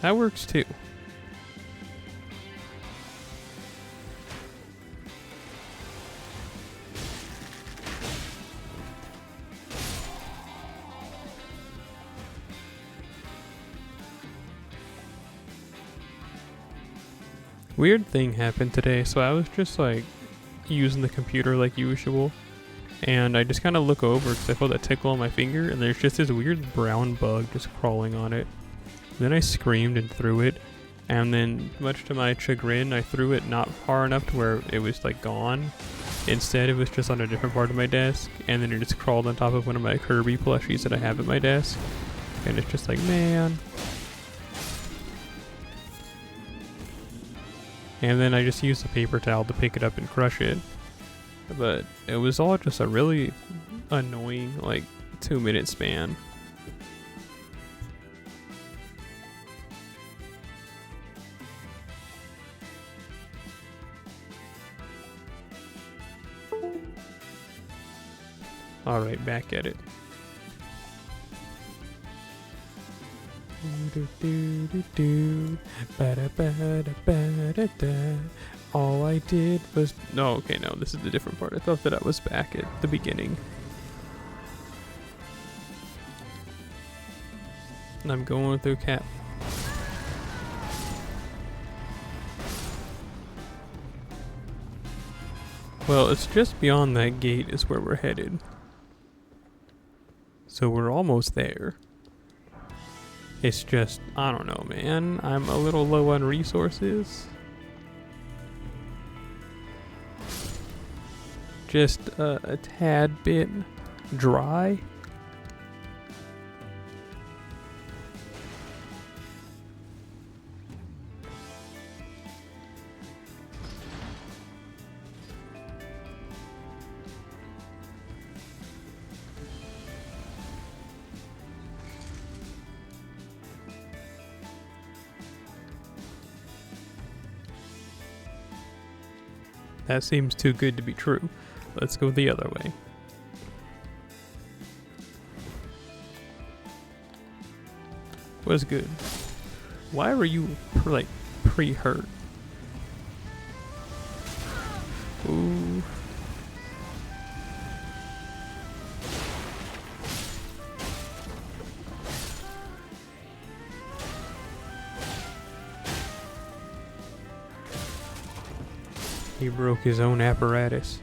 That works too. Weird thing happened today, so I was just like using the computer like usual, and I just kind of look over because I felt that tickle on my finger, and there's just this weird brown bug just crawling on it. Then I screamed and threw it, and then much to my chagrin, I threw it not far enough to where it was like gone. Instead, it was just on a different part of my desk, and then it just crawled on top of one of my Kirby plushies that I have at my desk, and it's just like, man. And then I just used a paper towel to pick it up and crush it. But it was all just a really annoying, like, 2-minute span. Alright, back at it. All I did was... No, okay, no, this is the different part. I thought that I was back at the beginning. And I'm going through Cap. Well, it's just beyond that gate is where we're headed. So we're almost there. It's just, I don't know, man. I'm a little low on resources. Just a tad bit dry. That seems too good to be true. Let's go the other way. Was good. Why were you like pre-hurt? Ooh. He broke his own apparatus.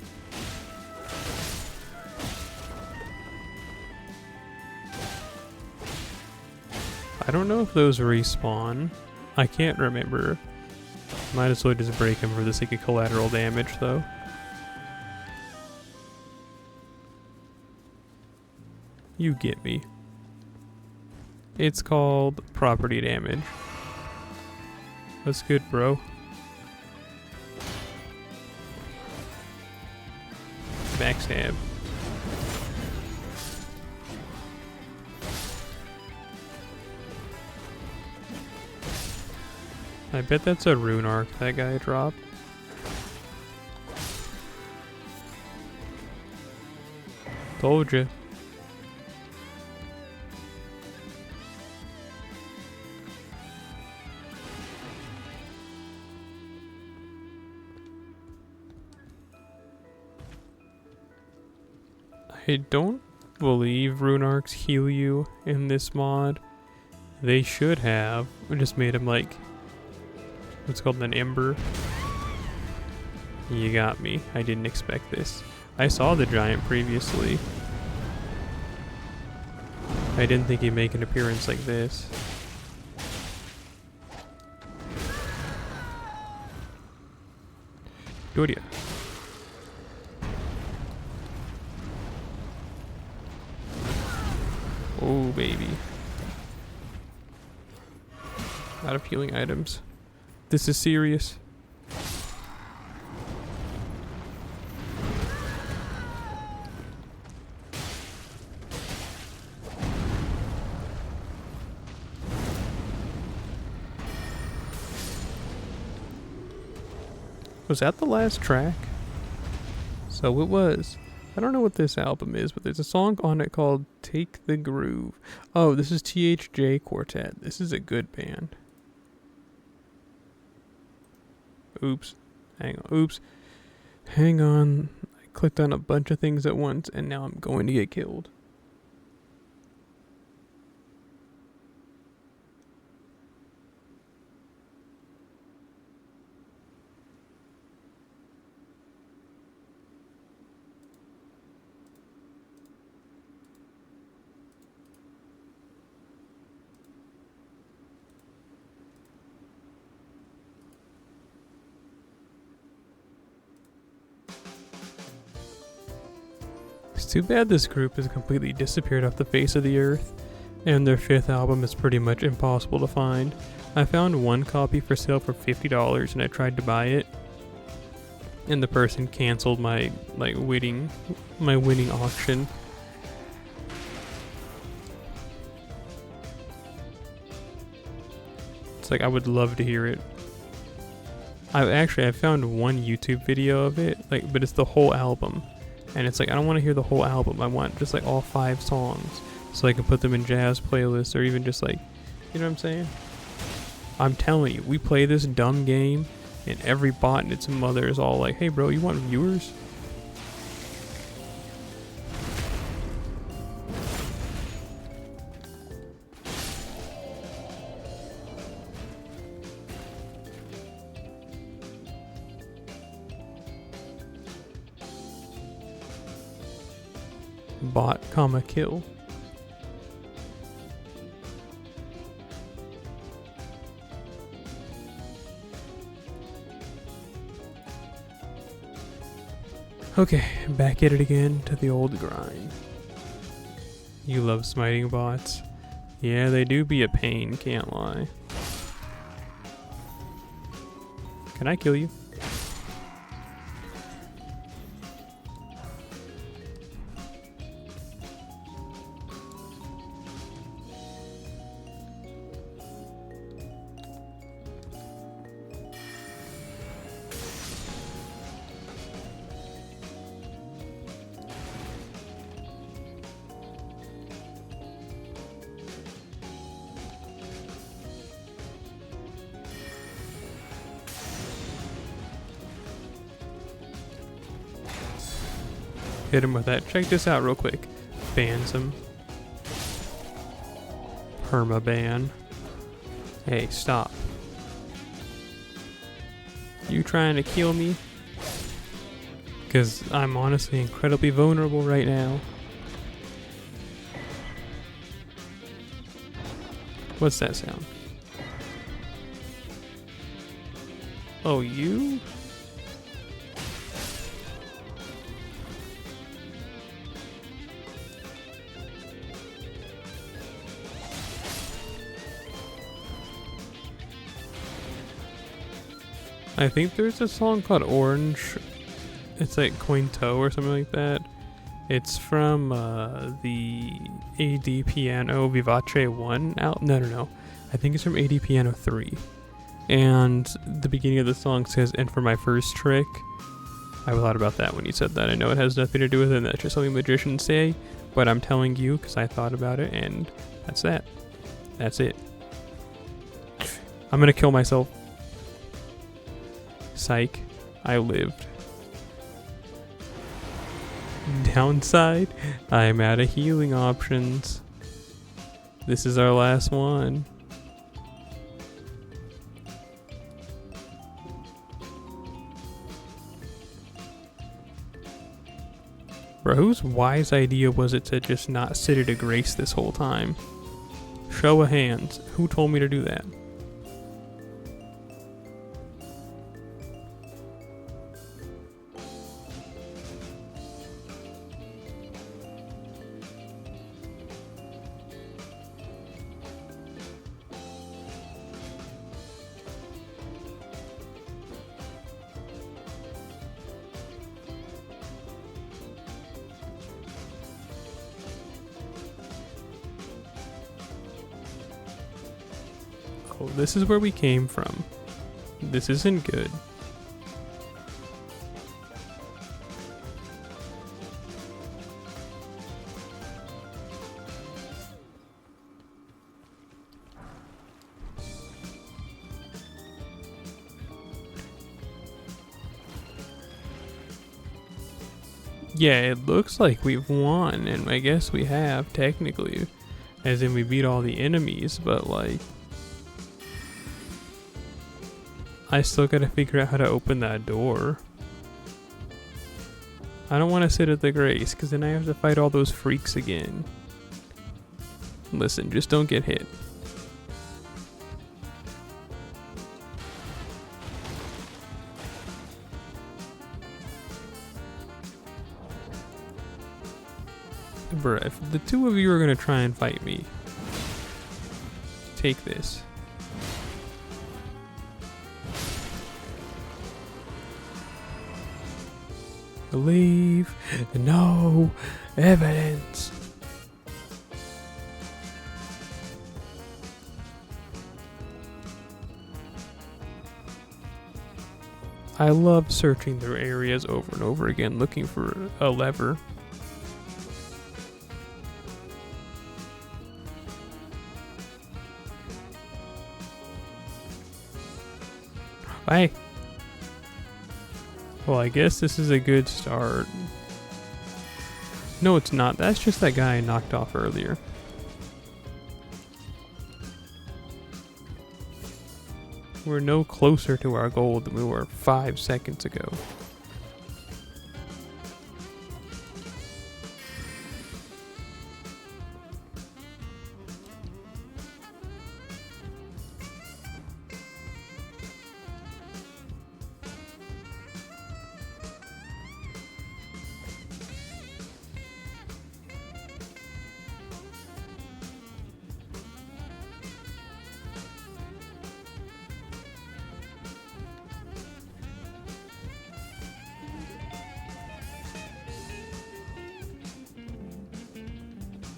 I don't know if those respawn. I can't remember. Might as well just break them for the sake of collateral damage, though. You get me. It's called property damage. What's good, bro? Backstab. I bet that's a rune arc that guy dropped. Told you. I don't believe rune arcs heal you in this mod. They should have. I just made him like, what's called an ember. You got me. I didn't expect this. I saw the giant previously. I didn't think he'd make an appearance like this. Good. Oh, baby. Out of healing items. This is serious. Was that the last track? So it was. I don't know what this album is, but there's a song on it called Take the Groove. Oh, this is THJ Quartet. This is a good band. Oops. Hang on. Oops. Hang on. I clicked on a bunch of things at once, and now I'm going to get killed. It's too bad this group has completely disappeared off the face of the earth, and their 5th album is pretty much impossible to find. I found one copy for sale for $50 and I tried to buy it, and the person canceled my winning auction. It's like, I would love to hear it. I found one YouTube video of it, but it's the whole album. And it's like, I don't want to hear the whole album. I want just like all 5 songs, so I can put them in jazz playlists, or even just like, you know what I'm saying? I'm telling you, we play this dumb game, and every bot and its mother is all like, hey bro, you want viewers? Bot, kill. Okay, back at it again to the old grind. You love smiting bots. Yeah, they do be a pain, can't lie. Can I kill you? Hit him with that. Check this out real quick. Bans him. Permaban. Hey, stop. You trying to kill me? Because I'm honestly incredibly vulnerable right now. What's that sound? Oh, you? I think there's a song called Orange. It's like Coin Toe or something like that. It's from the AD Piano Vivace 1 out. No. I think it's from AD Piano 3. And the beginning of the song says, "And for my first trick." I thought about that when you said that. I know it has nothing to do with it, and that's just something magicians say. But I'm telling you because I thought about it, and that's that. That's it. I'm gonna kill myself. Psych. I lived. Downside, I'm out of healing options. This is our last one. Bro, whose wise idea was it to just not sit at a grace this whole time? Show of hands. Who told me to do that? Oh, this is where we came from. This isn't good. Yeah, it looks like we've won, and I guess we have, technically. As in, we beat all the enemies, but like... I still gotta figure out how to open that door. I don't want to sit at the grace, because then I have to fight all those freaks again. Listen, just don't get hit. Bruh, if the two of you are gonna try and fight me, take this. Leave no evidence. I love searching through areas over and over again looking for a lever. Bye. Well, I guess this is a good start. No, it's not. That's just that guy I knocked off earlier. We're no closer to our goal than we were 5 seconds ago.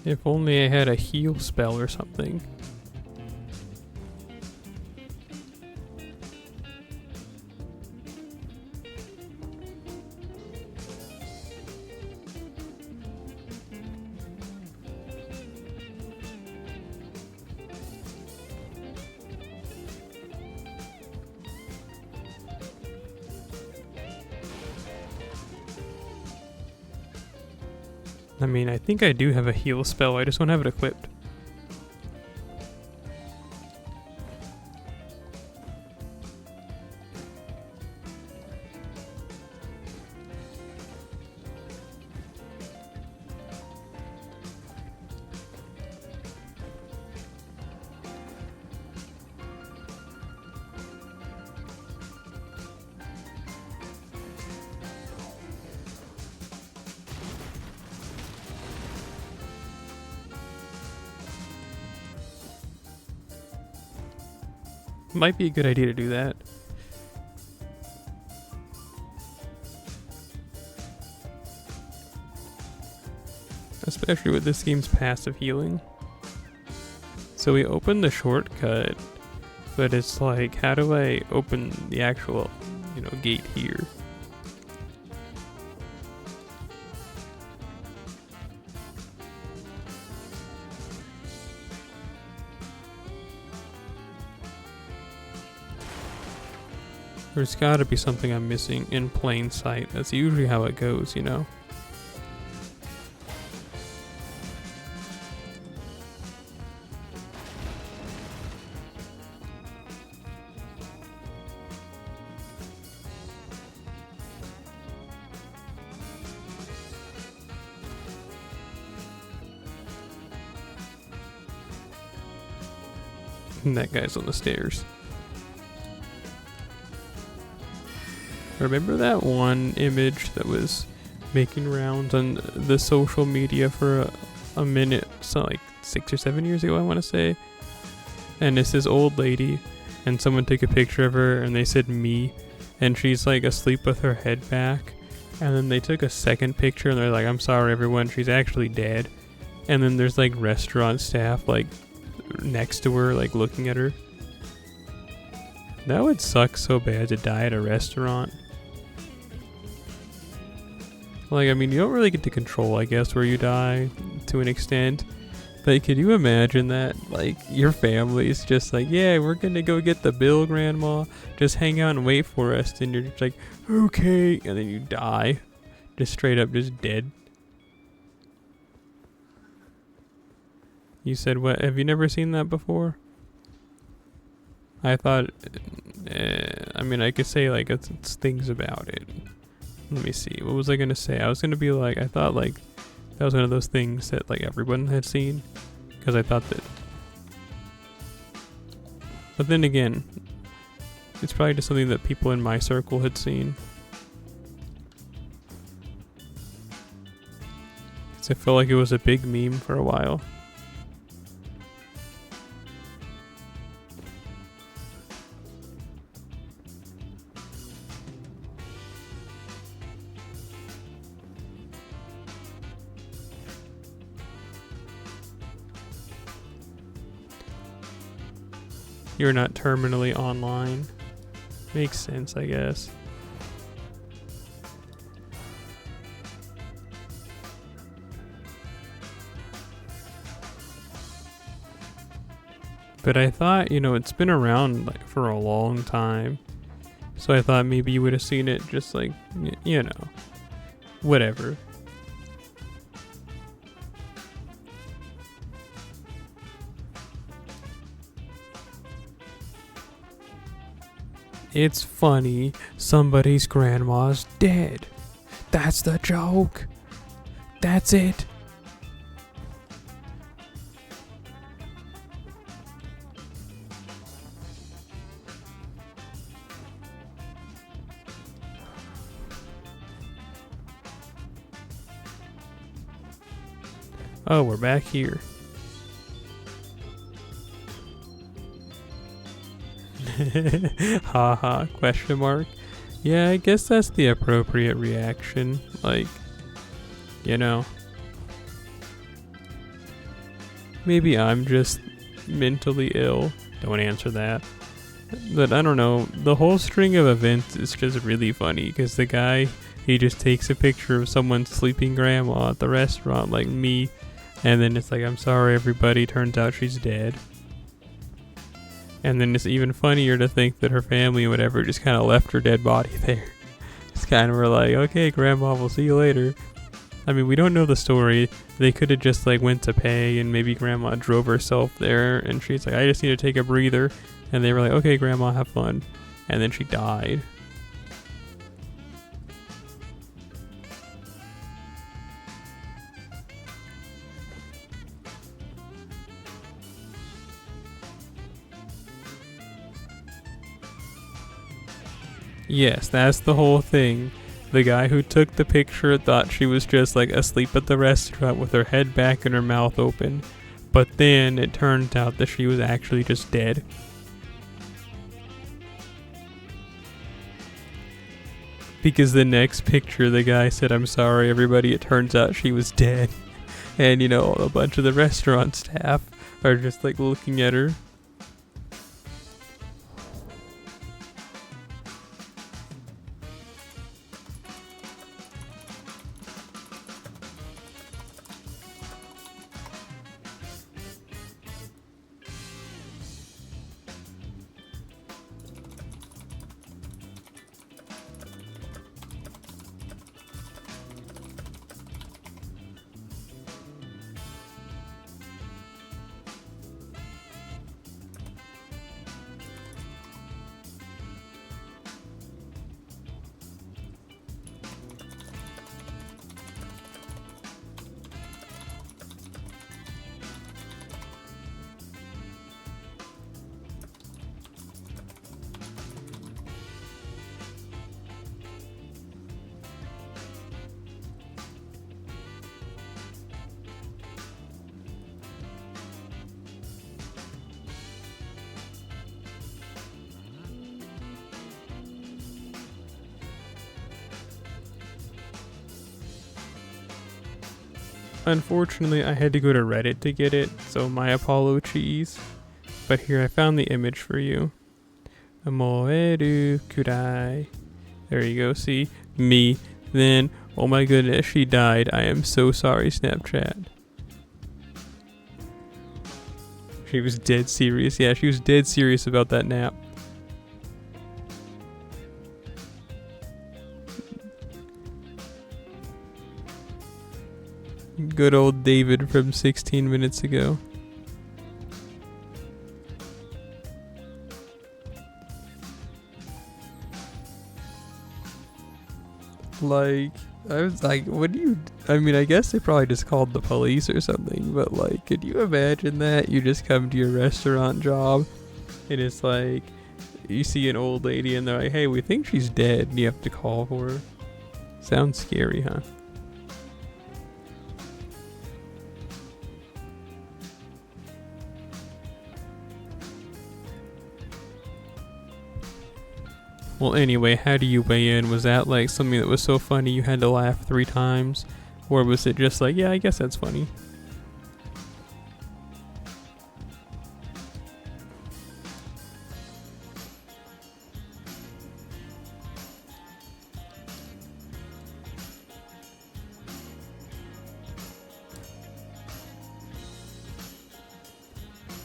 If only I had a heal spell or something. I mean, I think I do have a heal spell, I just don't have it equipped. Might be a good idea to do that. Especially with this game's passive healing. So we opened the shortcut, but it's like, how do I open the actual, gate here? There's gotta be something I'm missing in plain sight. That's usually how it goes, And that guy's on the stairs. Remember that one image that was making rounds on the social media for a minute, so like 6 or 7 years ago, I want to say. And it's this old lady, and someone took a picture of her, and they said me, and she's like asleep with her head back. And then they took a second picture, and they're like, "I'm sorry, everyone, she's actually dead." And then there's like restaurant staff like next to her, like looking at her. That would suck so bad to die at a restaurant. Like, I mean, you don't really get to control, I guess, where you die to an extent. But could you imagine that, like, your family's just like, "Yeah, we're gonna go get the bill, Grandma. Just hang out and wait for us." And you're just like, "Okay." And then you die. Just straight up just dead. You said what? Have you never seen that before? I thought, I mean, I could say, like, it's things about it. Let me see. What was I going to say? I was going to be like, I thought, like, that was one of those things that, like, everyone had seen. Because I thought that. But then again, it's probably just something that people in my circle had seen. Because I felt like it was a big meme for a while. You're not terminally online. Makes sense, I guess. But I thought, you know, it's been around like for a long time. So I thought maybe you would have seen it just like, you know, whatever. It's funny, somebody's grandma's dead. That's the joke. That's it. Oh, we're back here. Haha, question mark. Yeah, I guess that's the appropriate reaction. Like, you know. Maybe I'm just mentally ill. Don't answer that. But I don't know. The whole string of events is just really funny because the guy, he just takes a picture of someone's sleeping grandma at the restaurant, like me. And then it's like, "I'm sorry, everybody. Turns out she's dead." And then it's even funnier to think that her family or whatever just kind of left her dead body there. It's kind of were like, "Okay, Grandma, we'll see you later." I mean, we don't know the story. They could have just like went to pay and maybe Grandma drove herself there and she's like, "I just need to take a breather." And they were like, "Okay, Grandma, have fun." And then she died. Yes, that's the whole thing. The guy who took the picture thought she was just like asleep at the restaurant with her head back and her mouth open. But then it turned out that she was actually just dead. Because the next picture, the guy said, "I'm sorry, everybody, it turns out she was dead." And, you know, a bunch of the restaurant staff are just like looking at her. Unfortunately, I had to go to Reddit to get it, so my apologies. But here, I found the image for you. Amoeru kurai. There you go, see? Me. Then, oh my goodness, she died. I am so sorry, Snapchat. She was dead serious. Yeah, she was dead serious about that nap. Good old David from 16 minutes ago. Like, I was like, what do you... I mean, I guess they probably just called the police or something, but like, could you imagine that? You just come to your restaurant job, and it's like, you see an old lady, and they're like, hey, we think she's dead, and you have to call for her. Sounds scary, huh? Well, anyway, how do you weigh in? Was that like something that was so funny you had to laugh 3 times? Or was it just like, yeah, I guess that's funny?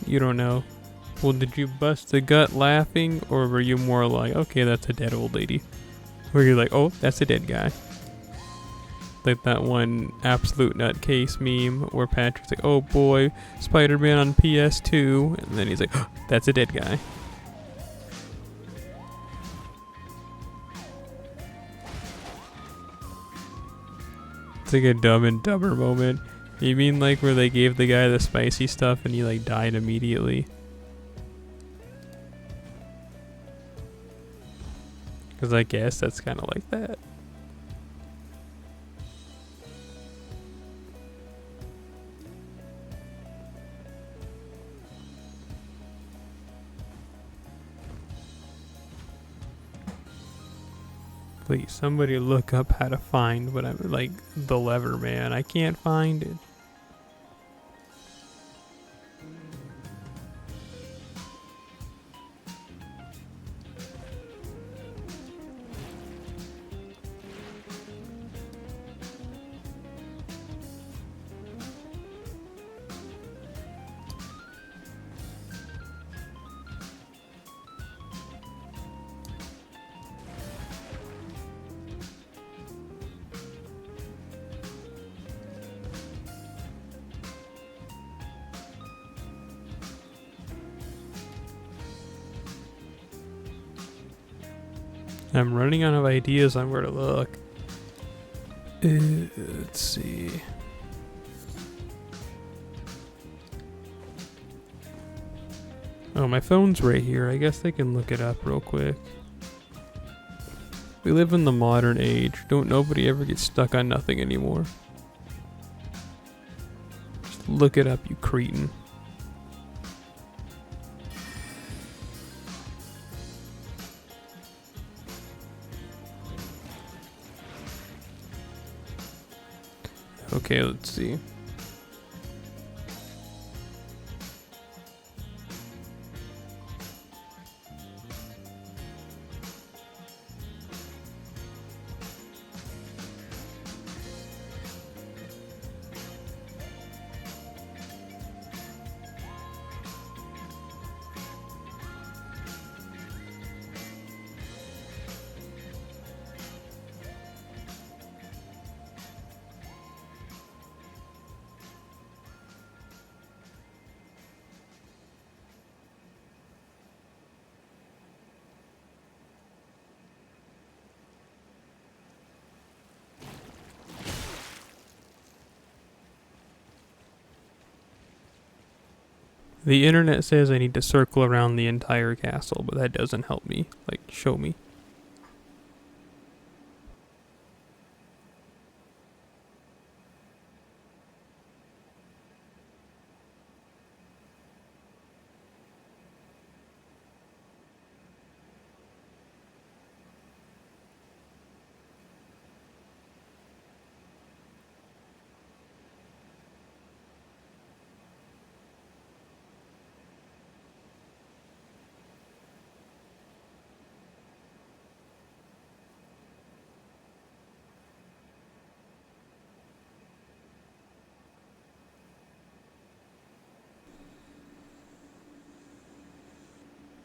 You don't know. Well, did you bust a gut laughing, or were you more like, okay, that's a dead old lady? Where you're like, oh, that's a dead guy. Like that one absolute nutcase meme where Patrick's like, oh boy, Spider-Man on PS2, and then he's like, oh, that's a dead guy. It's like a Dumb and Dumber moment. You mean like where they gave the guy the spicy stuff and he like died immediately? Because I guess that's kind of like that. Please, somebody look up how to find what I'm like the lever, man. I can't find it. I'm running out of ideas on where to look. Let's see. Oh, my phone's right here. I guess I can look it up real quick. We live in the modern age. Don't nobody ever get stuck on nothing anymore. Just look it up, you cretin. Okay, let's see. The internet says I need to circle around the entire castle, but that doesn't help me. Like, show me.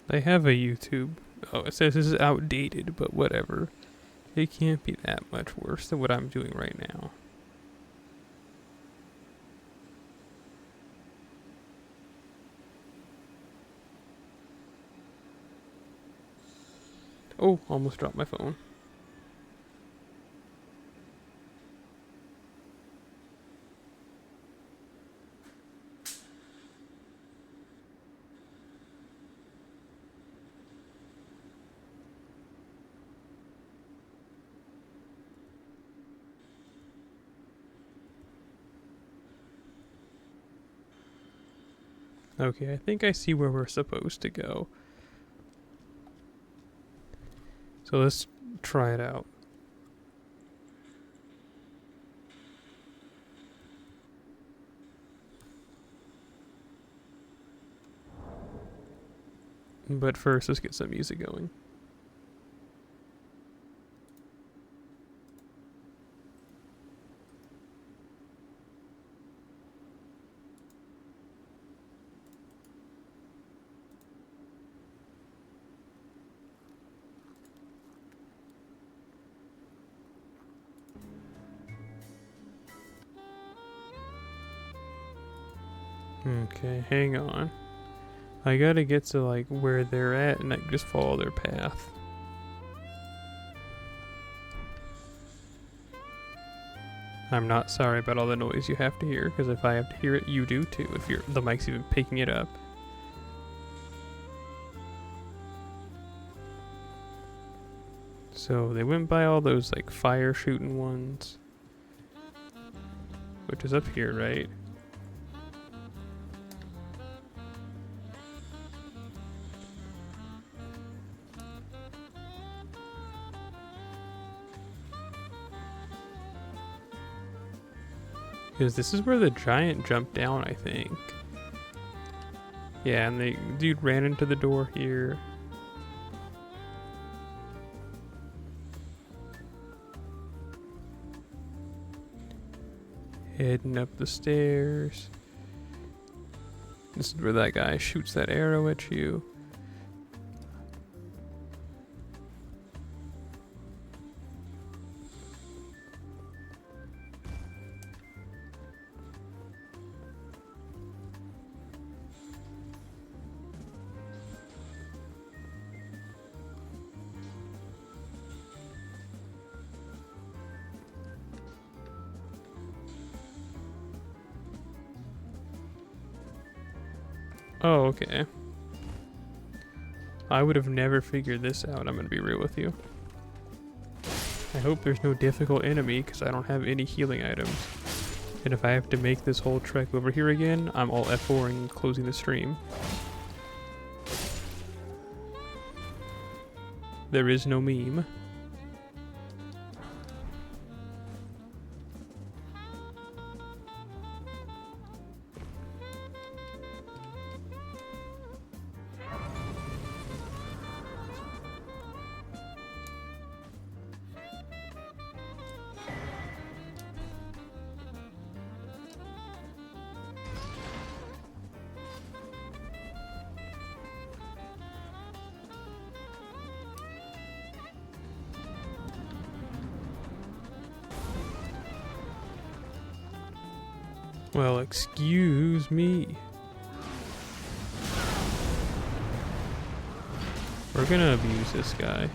They have a YouTube. Oh, it says this is outdated, but whatever. It can't be that much worse than what I'm doing right now. Oh, almost dropped my phone. Okay, I think I see where we're supposed to go. So let's try it out. But first, let's get some music going. Okay, hang on. I gotta get to like where they're at and I can just follow their path. I'm not sorry about all the noise you have to hear, because if I have to hear it, you do too, if the mic's even picking it up. So they went by all those like fire shooting ones, which is up here, right? Because this is where the giant jumped down, I think. Yeah, and the dude ran into the door here. Heading up the stairs. This is where that guy shoots that arrow at you. Oh, okay. I would have never figured this out, I'm gonna be real with you. I hope there's no difficult enemy, because I don't have any healing items. And if I have to make this whole trek over here again, I'm all F4ing and closing the stream. There is no meme. Well, excuse me. We're gonna abuse this guy.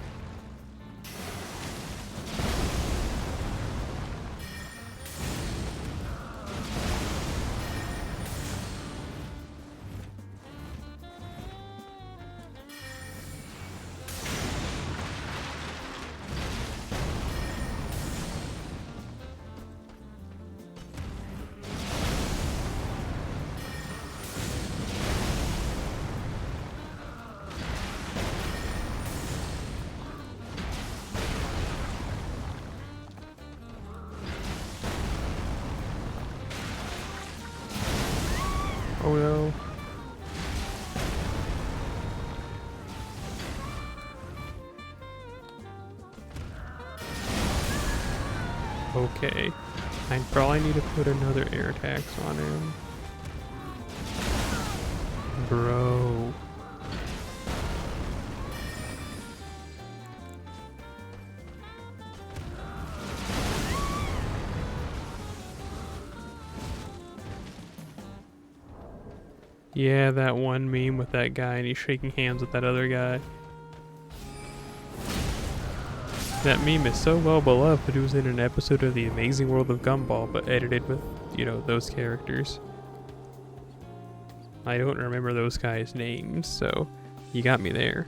Oh no. Okay. I probably need to put another air tax on him. Bro. Yeah, that one meme with that guy and he's shaking hands with that other guy. That meme is so well beloved. It was in an episode of The Amazing World of Gumball, but edited with, you know, those characters. I don't remember those guys' names, so you got me there.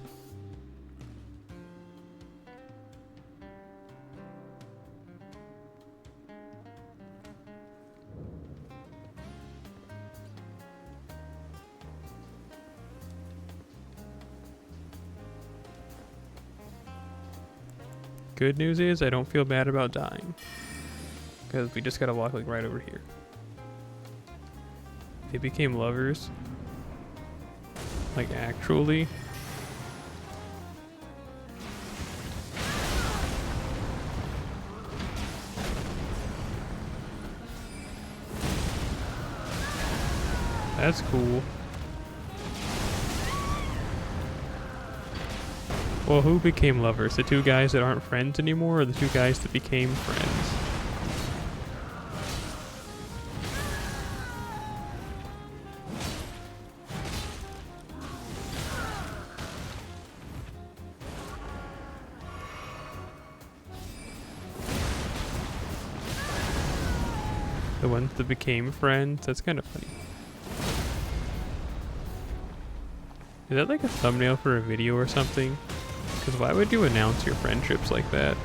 Good news is I don't feel bad about dying, because we just gotta walk like right over here. They became lovers. Like actually. That's cool. Well, who became lovers? The two guys that aren't friends anymore, or the two guys that became friends? The ones that became friends? That's kind of funny. Is that like a thumbnail for a video or something? Because why would you announce your friendships like that?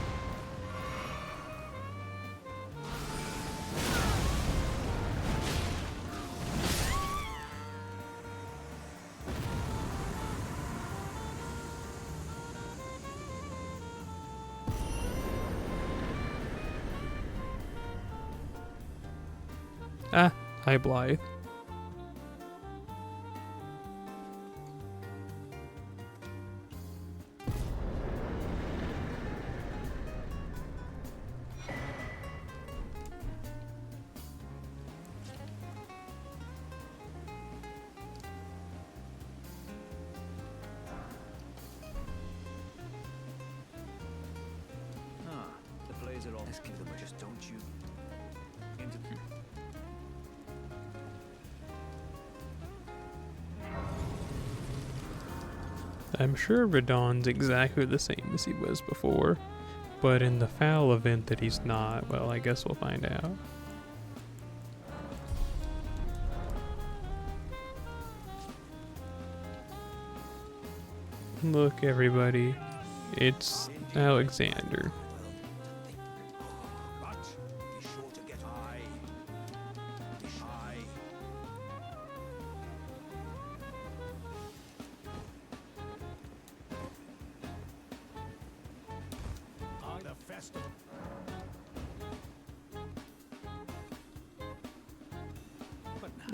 Ah, hi Blythe. Let's give them a just don't you into I'm sure Radon's exactly the same as he was before, but in the foul event that he's not, well, I guess we'll find out. Look, everybody, it's Alexander.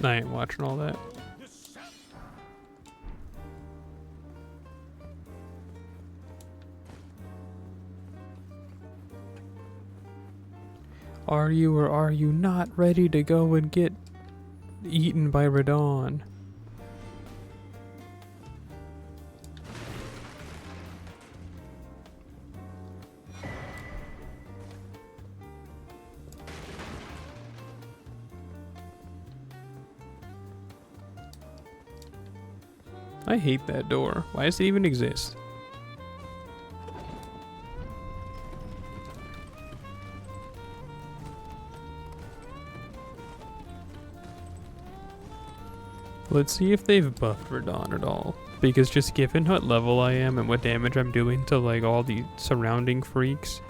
I ain't watching all that. Are you or are you not ready to go and get eaten by Radon? I hate that door. Why does it even exist? Let's see if they've buffed Radon at all. Because just given what level I am and what damage I'm doing to like all the surrounding freaks,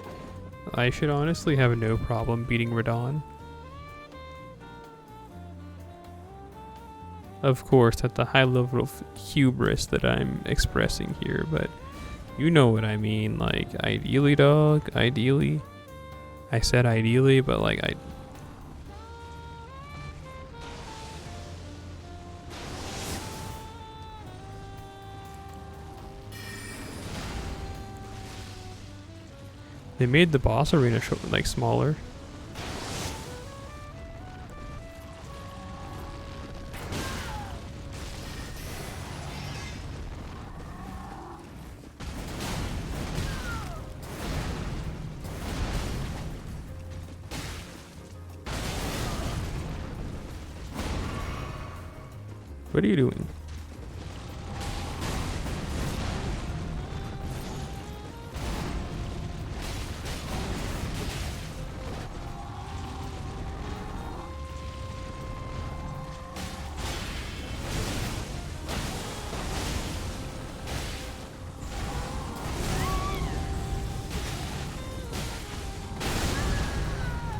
I should honestly have no problem beating Radon. Of course, at the high level of hubris that I'm expressing here, but you know what I mean. Like, ideally, dog, ideally. I said ideally, but like, they made the boss arena like smaller. What are you doing?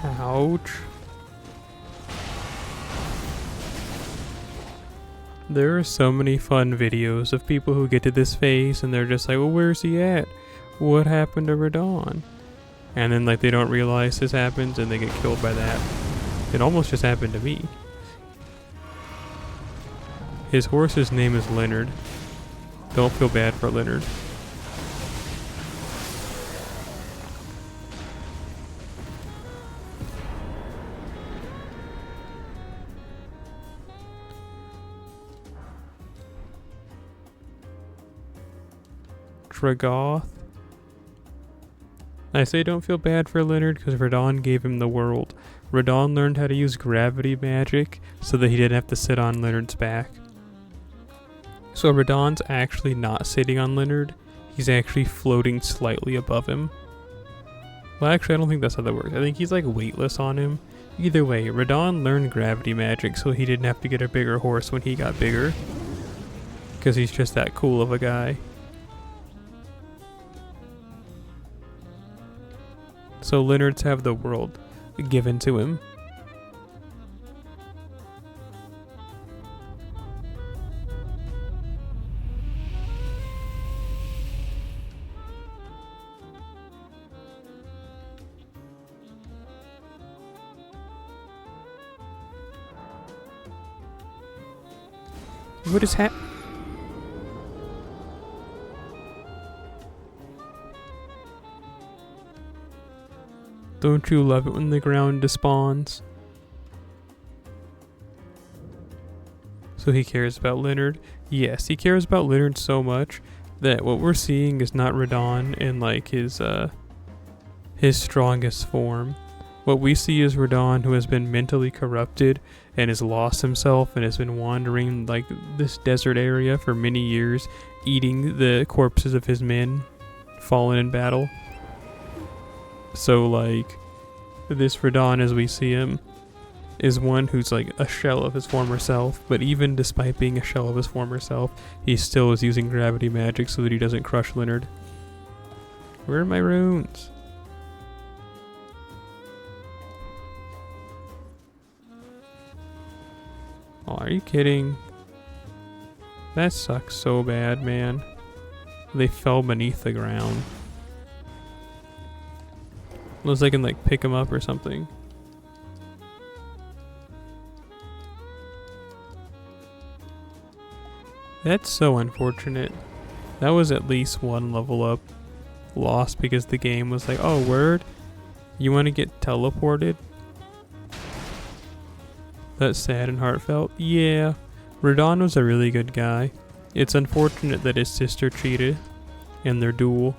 Ouch. There are so many fun videos of people who get to this phase and they're just like, well, where's he at? What happened to Radon? And then like they don't realize this happens and they get killed by that. It almost just happened to me. His horse's name is Leonard. Don't feel bad for Leonard. Tragoth. I say don't feel bad for Leonard because Radon gave him the world. Radon learned how to use gravity magic so that he didn't have to sit on Leonard's back. So Radon's actually not sitting on Leonard. He's actually floating slightly above him. Well, actually, I don't think that's how that works. I think he's like weightless on him. Either way, Radon learned gravity magic so he didn't have to get a bigger horse when he got bigger. Because he's just that cool of a guy. So Leonard's have the world given to him. What is happening? Don't you love it when the ground despawns? So he cares about Leonard? Yes, he cares about Leonard so much that what we're seeing is not Radon in like his strongest form. What we see is Radon who has been mentally corrupted and has lost himself and has been wandering like this desert area for many years, eating the corpses of his men fallen in battle. So like, this Radon as we see him is one who's like a shell of his former self, but even despite being a shell of his former self, he still is using gravity magic so that he doesn't crush Leonard. Where are my runes? Oh, are you kidding? That sucks so bad, man. They fell beneath the ground. Unless I can like pick him up or something. That's so unfortunate. That was at least one level up lost because the game was like, oh, word? You want to get teleported? That's sad and heartfelt. Yeah, Radon was a really good guy. It's unfortunate that his sister cheated in their duel.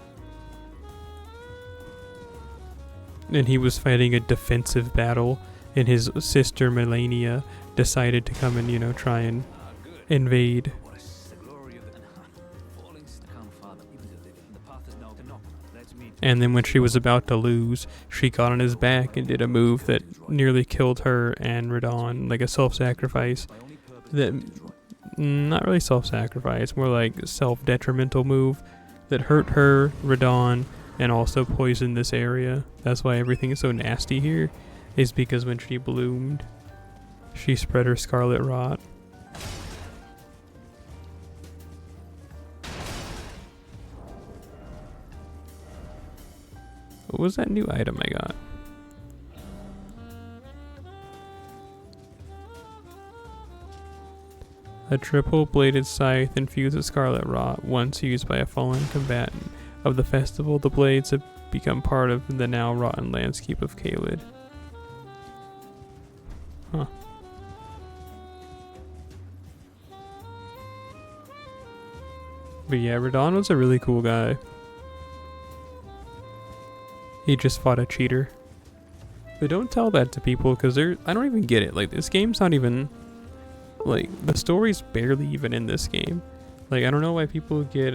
And he was fighting a defensive battle, and his sister Melania decided to come and, you know, try and invade. And then when she was about to lose, she got on his back and did a move that nearly killed her and Radon, like a self-sacrifice. That, not really self-sacrifice, more like self-detrimental move that hurt her, Radon, and also poisoned this area. That's why everything is so nasty here, is because when she bloomed, she spread her scarlet rot. What was that new item I got? A triple-bladed scythe infused with scarlet rot. Once used by a fallen combatant of the festival, the blades have become part of the now rotten landscape of Caelid. Huh. But yeah, Radon was a really cool guy. He just fought a cheater. But don't tell that to people, because I don't even get it. Like, this game's not even Like, the story's barely even in this game. Like, I don't know why people get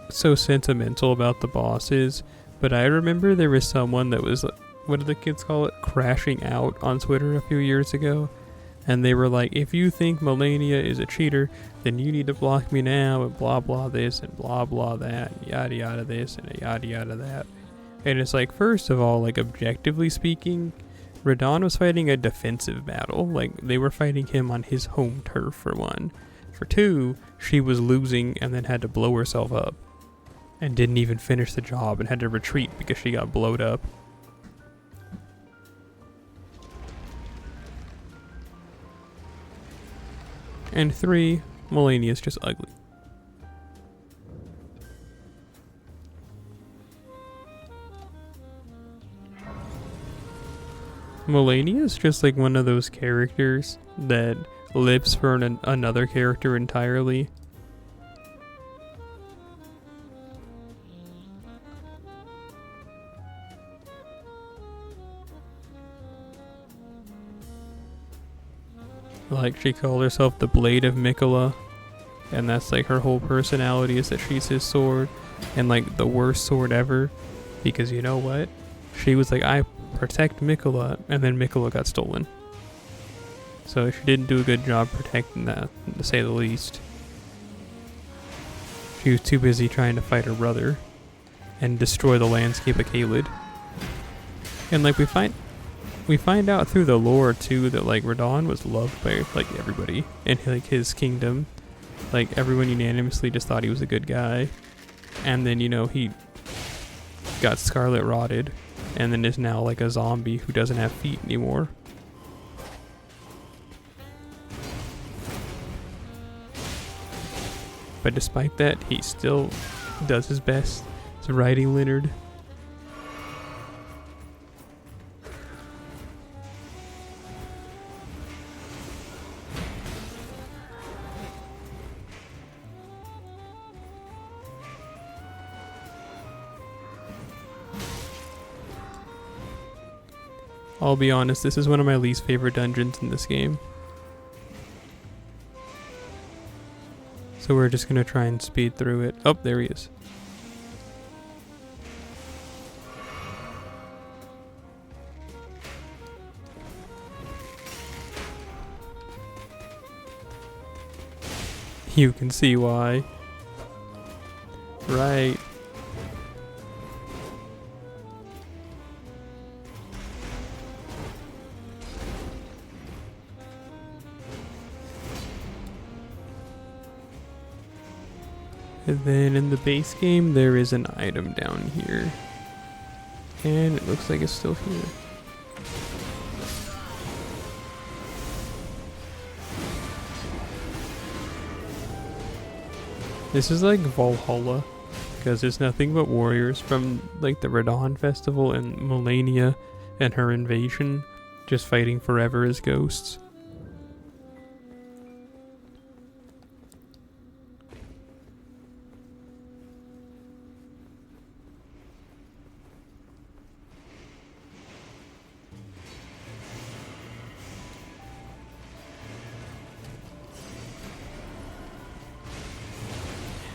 so sentimental about the bosses, but I remember there was someone that was, what do the kids call it, crashing out on Twitter a few years ago, and they were like, if you think Melania is a cheater, then you need to block me now, and blah blah this, and blah blah that, and yada yada this, and yada yada that. And it's like, first of all, like, objectively speaking, Radahn was fighting a defensive battle. Like, they were fighting him on his home turf, for one. For two, she was losing and then had to blow herself up. And didn't even finish the job and had to retreat because she got blowed up. And three, Melania's just ugly. Melania is just like one of those characters that lives for another character entirely. Like, she called herself the Blade of Mikola, and that's like her whole personality is that she's his sword, and like the worst sword ever, because you know what? She was like, I protect Mikola, and then Mikola got stolen. So she didn't do a good job protecting that, to say the least. She was too busy trying to fight her brother and destroy the landscape of Caelid. And like we find out through the lore too that like Radahn was loved by like everybody in like his kingdom. Like everyone unanimously just thought he was a good guy. And then, you know, he got scarlet rotted and then is now like a zombie who doesn't have feet anymore. But despite that, he still does his best to riding Leonard. I'll be honest, this is one of my least favorite dungeons in this game. So we're just gonna try and speed through it. Oh, there he is. You can see why. Right. And then in the base game, there is an item down here. And it looks like it's still here. This is like Valhalla, because there's nothing but warriors from like the Radahn festival and Melania and her invasion just fighting forever as ghosts.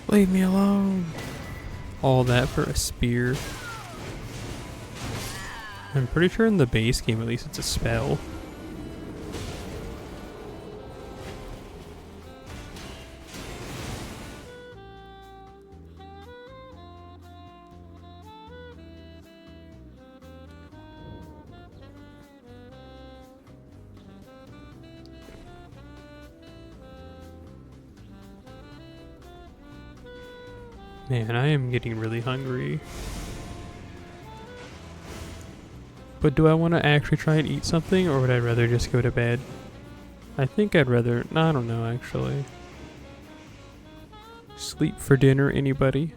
Leave me alone. All that for a spear. I'm pretty sure in the base game at least it's a spell. Man, I am getting really hungry. But do I want to actually try and eat something, or would I rather just go to bed? I think I'd rather... I don't know, actually. Sleep for dinner, anybody?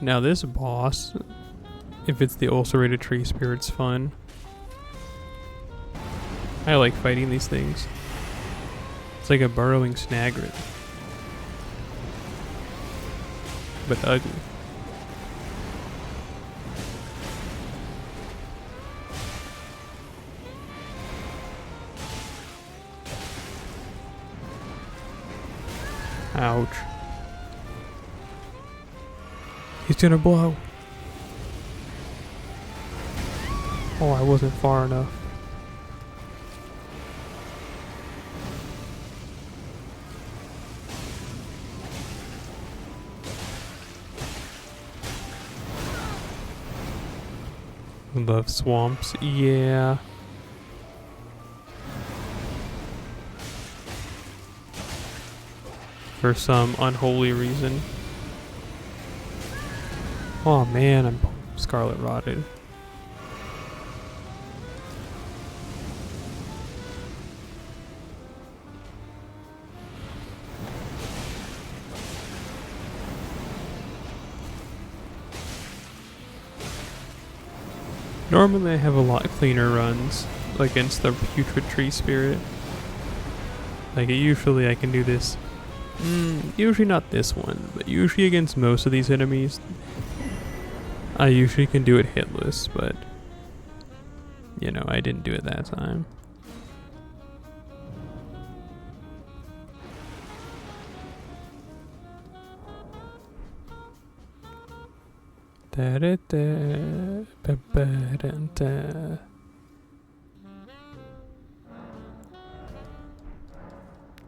Now this boss, if it's the ulcerated tree spirit's fun. I like fighting these things. It's like a burrowing snagret. But ugly. Ouch. He's gonna blow. Oh, I wasn't far enough. Love swamps, yeah. For some unholy reason. Oh man, I'm scarlet rotted. Normally I have a lot cleaner runs against the putrid tree spirit. Like usually I can do this. Usually not this one, but usually against most of these enemies, I usually can do it hitless, but you know, I didn't do it that time.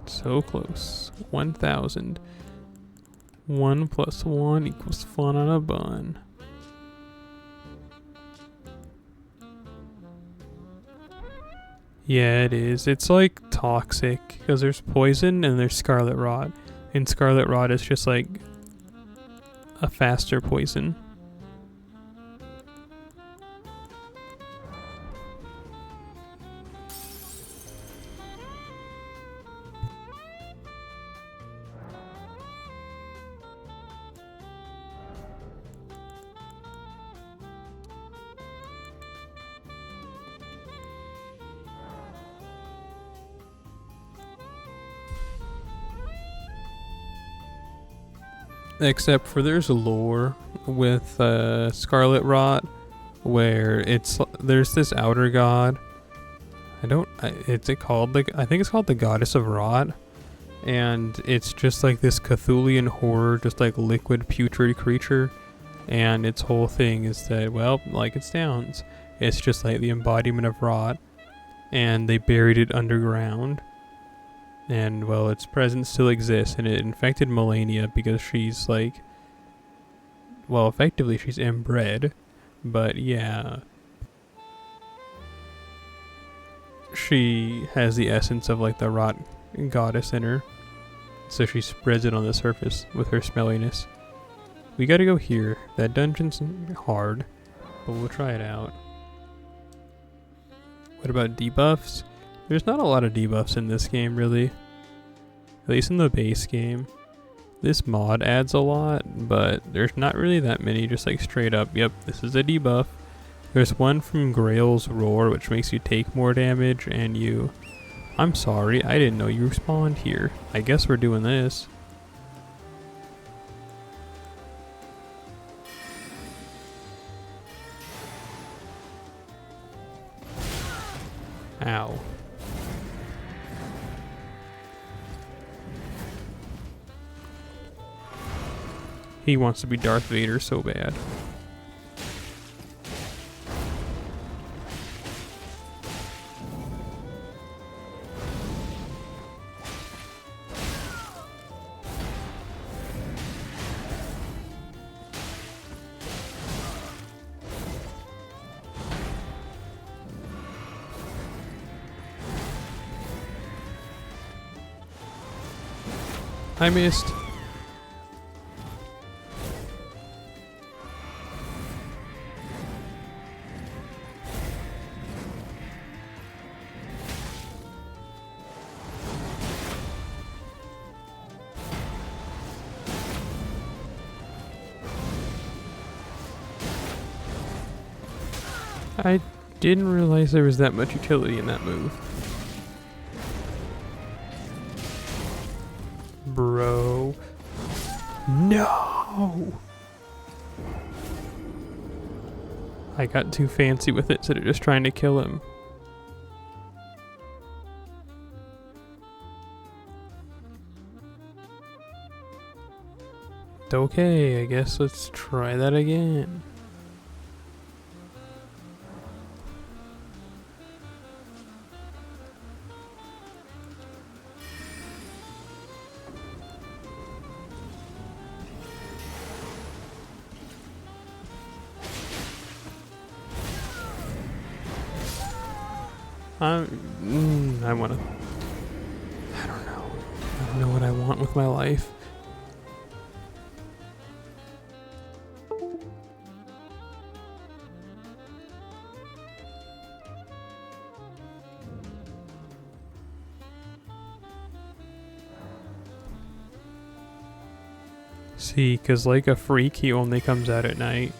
So close. 1,000. 1 plus 1 equals fun on a bun. Yeah, it is. It's like toxic because there's poison and there's scarlet rot. And scarlet rot is just like a faster poison. Except for there's a lore with Scarlet Rot where there's this outer god. I think it's called the Goddess of Rot, and it's just like this Cthulhian horror, just like liquid putrid creature, and its whole thing is that, well, like it sounds, it's just like the embodiment of rot, and they buried it underground. And, well, its presence still exists, and it infected Melania because she's, like... Well, effectively, she's inbred. But, yeah. She has the essence of, like, the rot goddess in her. So she spreads it on the surface with her smelliness. We gotta go here. That dungeon's hard, but we'll try it out. What about debuffs? There's not a lot of debuffs in this game, really. At least in the base game. This mod adds a lot, but there's not really that many, just like straight up, yep, this is a debuff. There's one from Grail's Roar, which makes you take more damage, and you... I'm sorry, I didn't know you respawned here. I guess we're doing this. Ow. He wants to be Darth Vader so bad. I missed. I didn't realize there was that much utility in that move. Bro. No! I got too fancy with it instead of just trying to kill him. Okay, I guess let's try that again. I wanna. I don't know. I don't know what I want with my life. See, cause like a freak, he only comes out at night.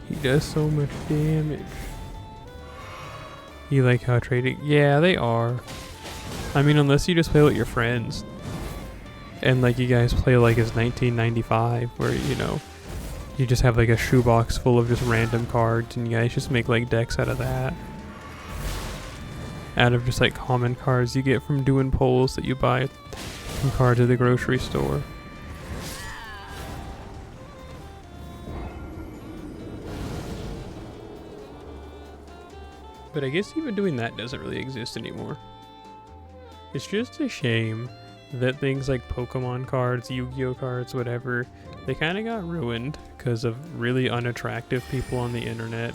He does so much damage. You like how trading? Yeah, they are. I mean, unless you just play with your friends. And like you guys play like as 1995, where, you know, you just have like a shoebox full of just random cards and you guys just make like decks out of that. Out of just like common cards you get from doing polls that you buy from cards at the grocery store. But I guess even doing that doesn't really exist anymore. It's just a shame that things like Pokemon cards, Yu-Gi-Oh cards, whatever, they kind of got ruined because of really unattractive people on the internet.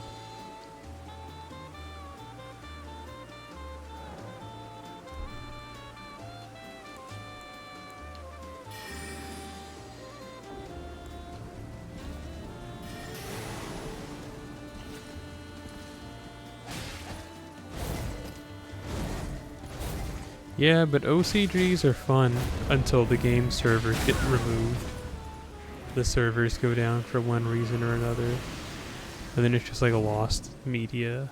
Yeah, but OCGs are fun until the game servers get removed. The servers go down for one reason or another. And then it's just like a lost media.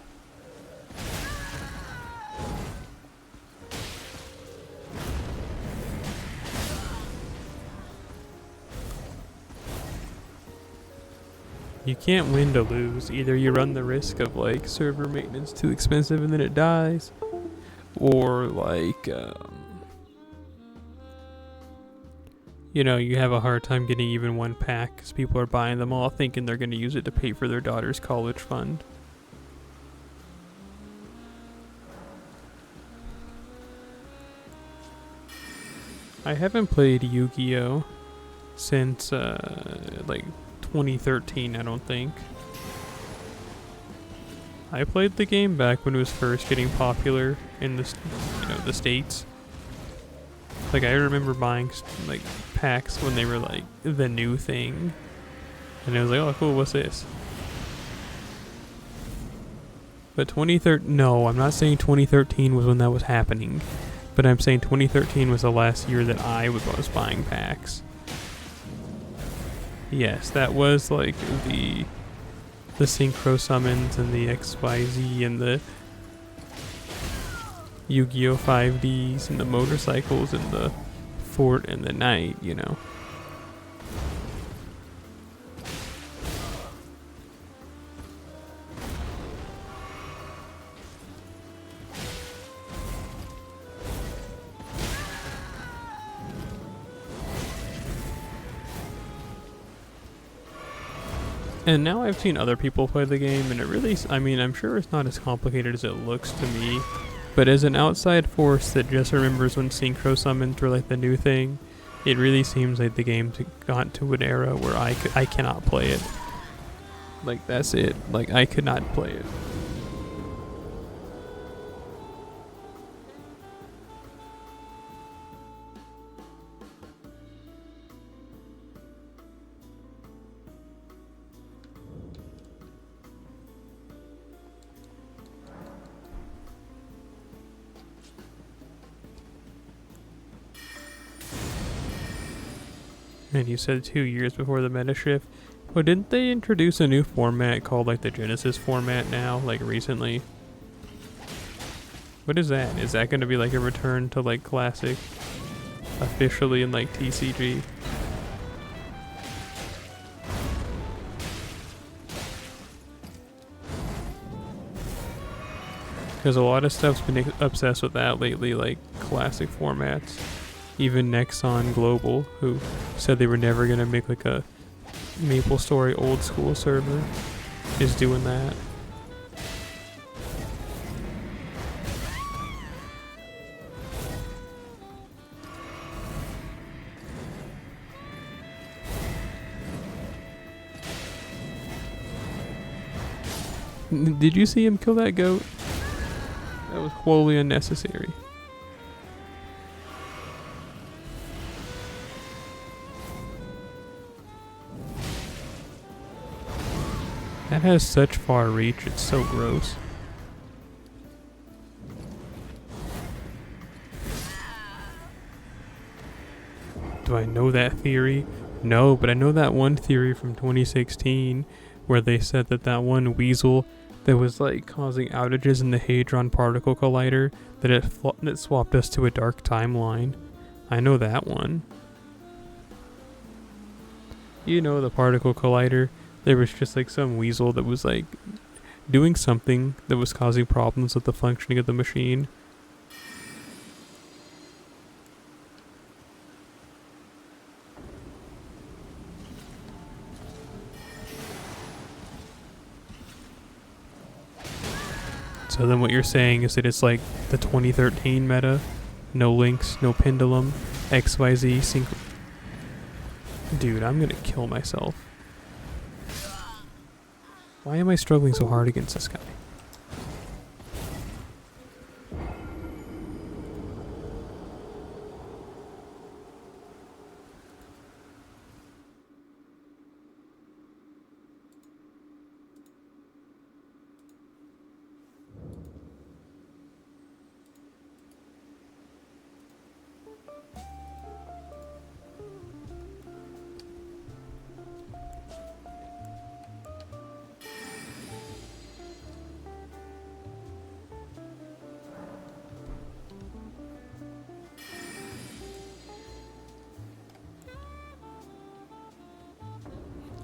You can't win to lose. Either you run the risk of like server maintenance too expensive and then it dies. Or like, you know, you have a hard time getting even one pack because people are buying them all thinking they're going to use it to pay for their daughter's college fund. I haven't played Yu-Gi-Oh! Since like 2013, I don't think. I played the game back when it was first getting popular in the, you know, the States. Like I remember buying like packs when they were like the new thing, and it was like, oh cool, what's this? But 2013, no, I'm not saying 2013 was when that was happening, but I'm saying 2013 was the last year that I was buying packs. Yes, that was like the synchro summons and the XYZ and the Yu-Gi-Oh 5Ds and the motorcycles and the fort and the knight, you know. And now I've seen other people play the game, and it really, I mean, I'm sure it's not as complicated as it looks to me, but as an outside force that just remembers when synchro summons were like the new thing, it really seems like the game's got to an era where I cannot play it. Like, that's it. Like, I could not play it. And you said 2 years before the meta shift. Well, didn't they introduce a new format called like the Genesis format now, like recently? What is that? Is that going to be like a return to like classic officially in like TCG? Because a lot of stuff's been obsessed with that lately, like classic formats. Even Nexon Global, who said they were never gonna make like a MapleStory old school server, is doing that. Did you see him kill that goat? That was wholly unnecessary. That has such far reach, it's so gross. Do I know that theory? No, but I know that one theory from 2016 where they said that that one weasel that was like causing outages in the Hadron Particle Collider, that it swapped us to a dark timeline. I know that one. You know, the particle collider, there was just like some weasel that was like doing something that was causing problems with the functioning of the machine. So then what you're saying is that it's like the 2013 meta, no links, no pendulum, XYZ sync. Dude, I'm gonna kill myself. Why am I struggling so hard against this guy?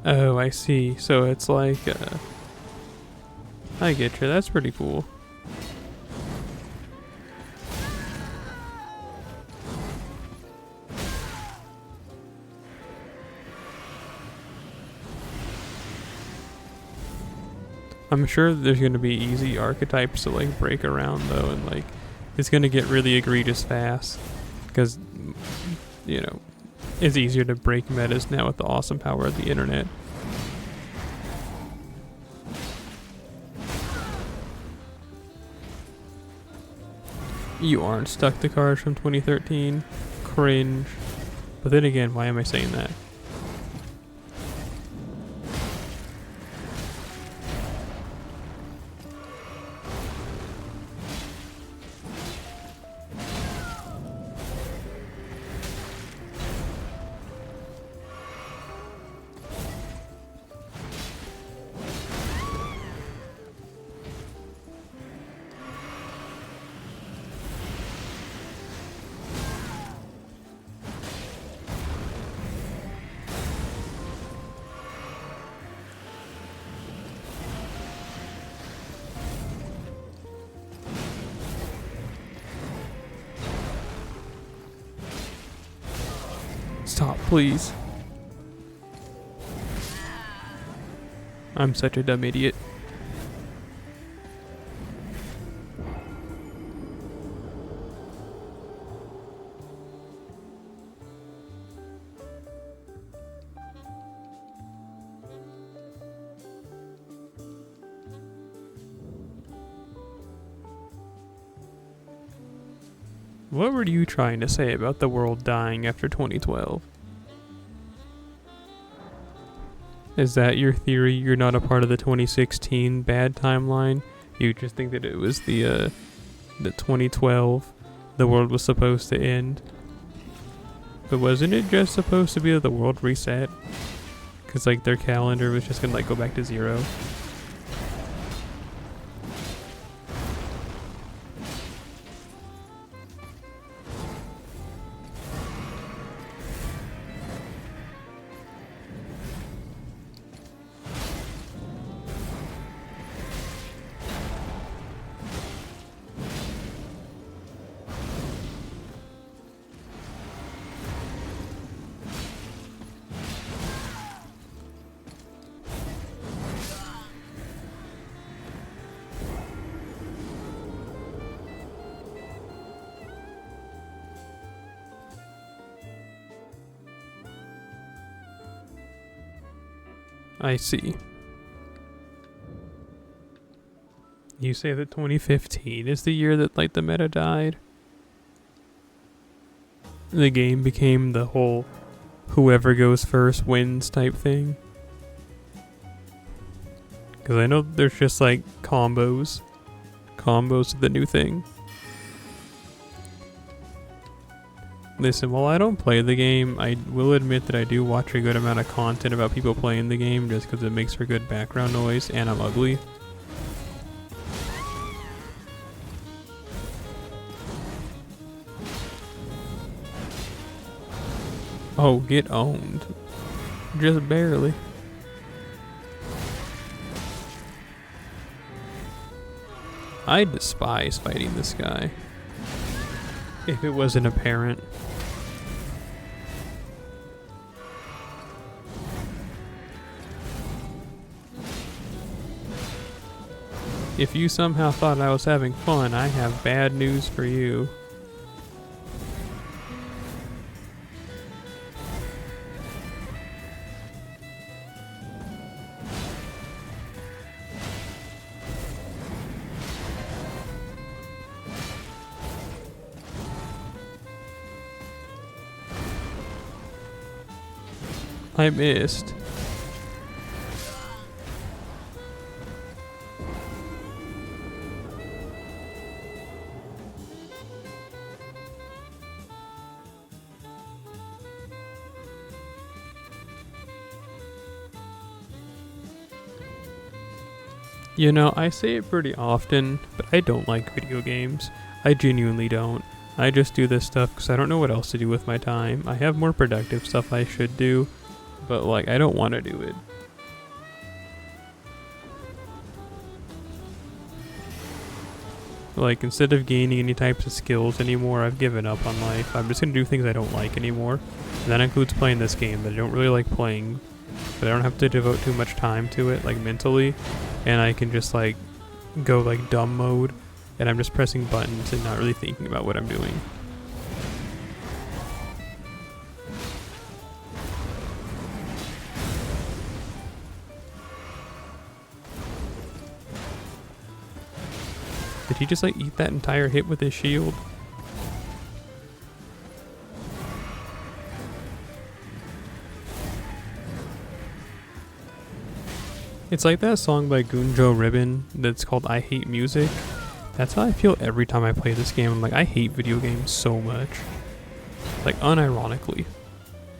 Oh, I see. So it's like, I get you. That's pretty cool. I'm sure there's going to be easy archetypes to like break around though, and like it's going to get really egregious fast because, you know, it's easier to break metas now with the awesome power of the internet. You aren't stuck to cards from 2013. Cringe. But then again, why am I saying that? Stop, please. I'm such a dumb idiot. What were you trying to say about the world dying after 2012? Is that your theory? You're not a part of the 2016 bad timeline? You just think that it was the 2012, the world was supposed to end? But wasn't it just supposed to be the world reset? Because like their calendar was just gonna like go back to 0. I see. You say that 2015 is the year that like the meta died? The game became the whole whoever goes first wins type thing? Because I know there's just like combos. Combos are the new thing. Listen, while I don't play the game, I will admit that I do watch a good amount of content about people playing the game just because it makes for good background noise, and I'm ugly. Oh, get owned. Just barely. I despise fighting this guy. If it wasn't apparent. If you somehow thought I was having fun, I have bad news for you. I missed. You know, I say it pretty often, but I don't like video games. I genuinely don't. I just do this stuff because I don't know what else to do with my time. I have more productive stuff I should do, but like, I don't want to do it. Like, instead of gaining any types of skills anymore, I've given up on life. I'm just gonna do things I don't like anymore. And that includes playing this game that I don't really like playing, but I don't have to devote too much time to it, like mentally. And I can just like go like dumb mode, and I'm just pressing buttons and not really thinking about what I'm doing. Did he just like eat that entire hit with his shield? It's like that song by Gunjo Ribbon that's called I Hate Music. That's how I feel every time I play this game. I'm like, I hate video games so much. Like, unironically.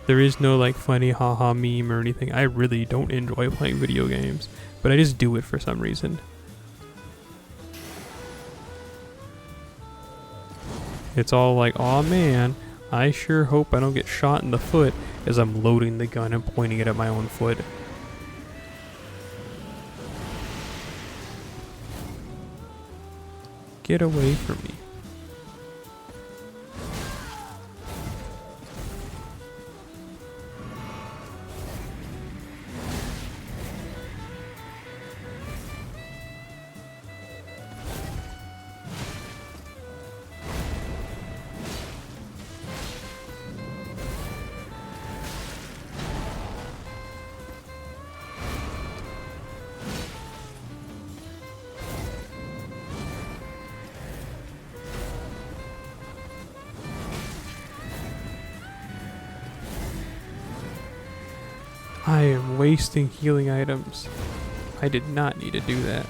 There is no like funny haha meme or anything. I really don't enjoy playing video games, but I just do it for some reason. It's all like, aw man, I sure hope I don't get shot in the foot as I'm loading the gun and pointing it at my own foot. Get away from me. I am wasting healing items. I did not need to do that.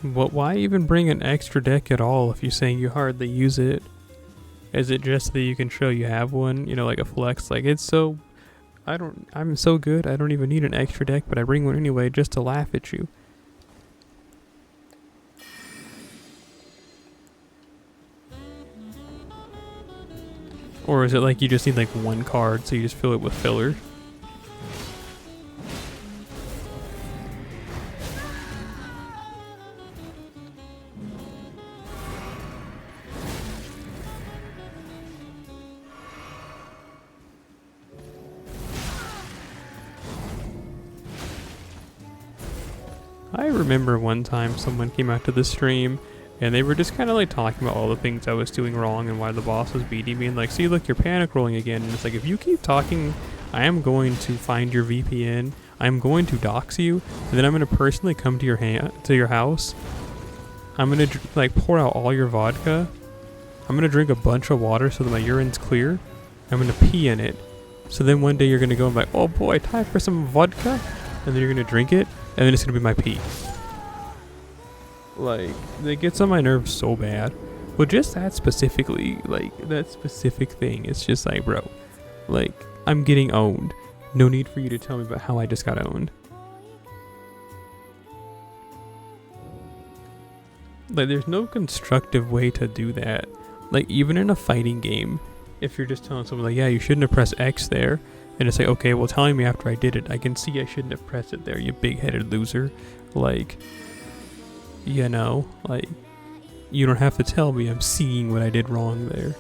Why even bring an extra deck at all if you're saying you hardly use it? Is it just that you can show you have one? You know, like a flex? Like, it's so... I'm so good, I don't even need an extra deck, but I bring one anyway just to laugh at you. Or is it like you just need like one card, so you just fill it with filler? I remember one time someone came out to the stream and they were just kind of like talking about all the things I was doing wrong and why the boss was beating me and like, see, look, you're panic rolling again. And it's like, if you keep talking, I am going to find your VPN. I'm going to dox you, and then I'm going to personally come to your house. I'm going to like pour out all your vodka. I'm going to drink a bunch of water so that my urine's clear. I'm going to pee in it. So then one day you're going to go and be like, oh boy, time for some vodka. And then you're going to drink it, and then it's going to be my pee. Like, it gets on my nerves so bad. Well, just that specifically, like, that specific thing, it's just like, bro, like, I'm getting owned. No need for you to tell me about how I just got owned. Like, there's no constructive way to do that. Like, even in a fighting game, if you're just telling someone, like, yeah, you shouldn't have pressed X there, and it's like, okay, well, telling me after I did it, I can see I shouldn't have pressed it there, you big-headed loser. Like, you know, like, you don't have to tell me, I'm seeing what I did wrong there.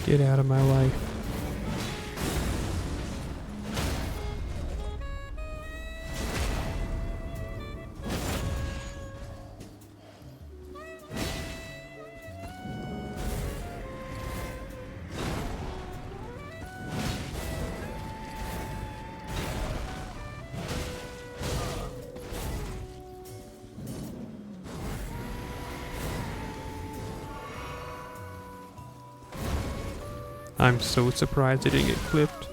Get out of my life. I'm so surprised I didn't get clipped.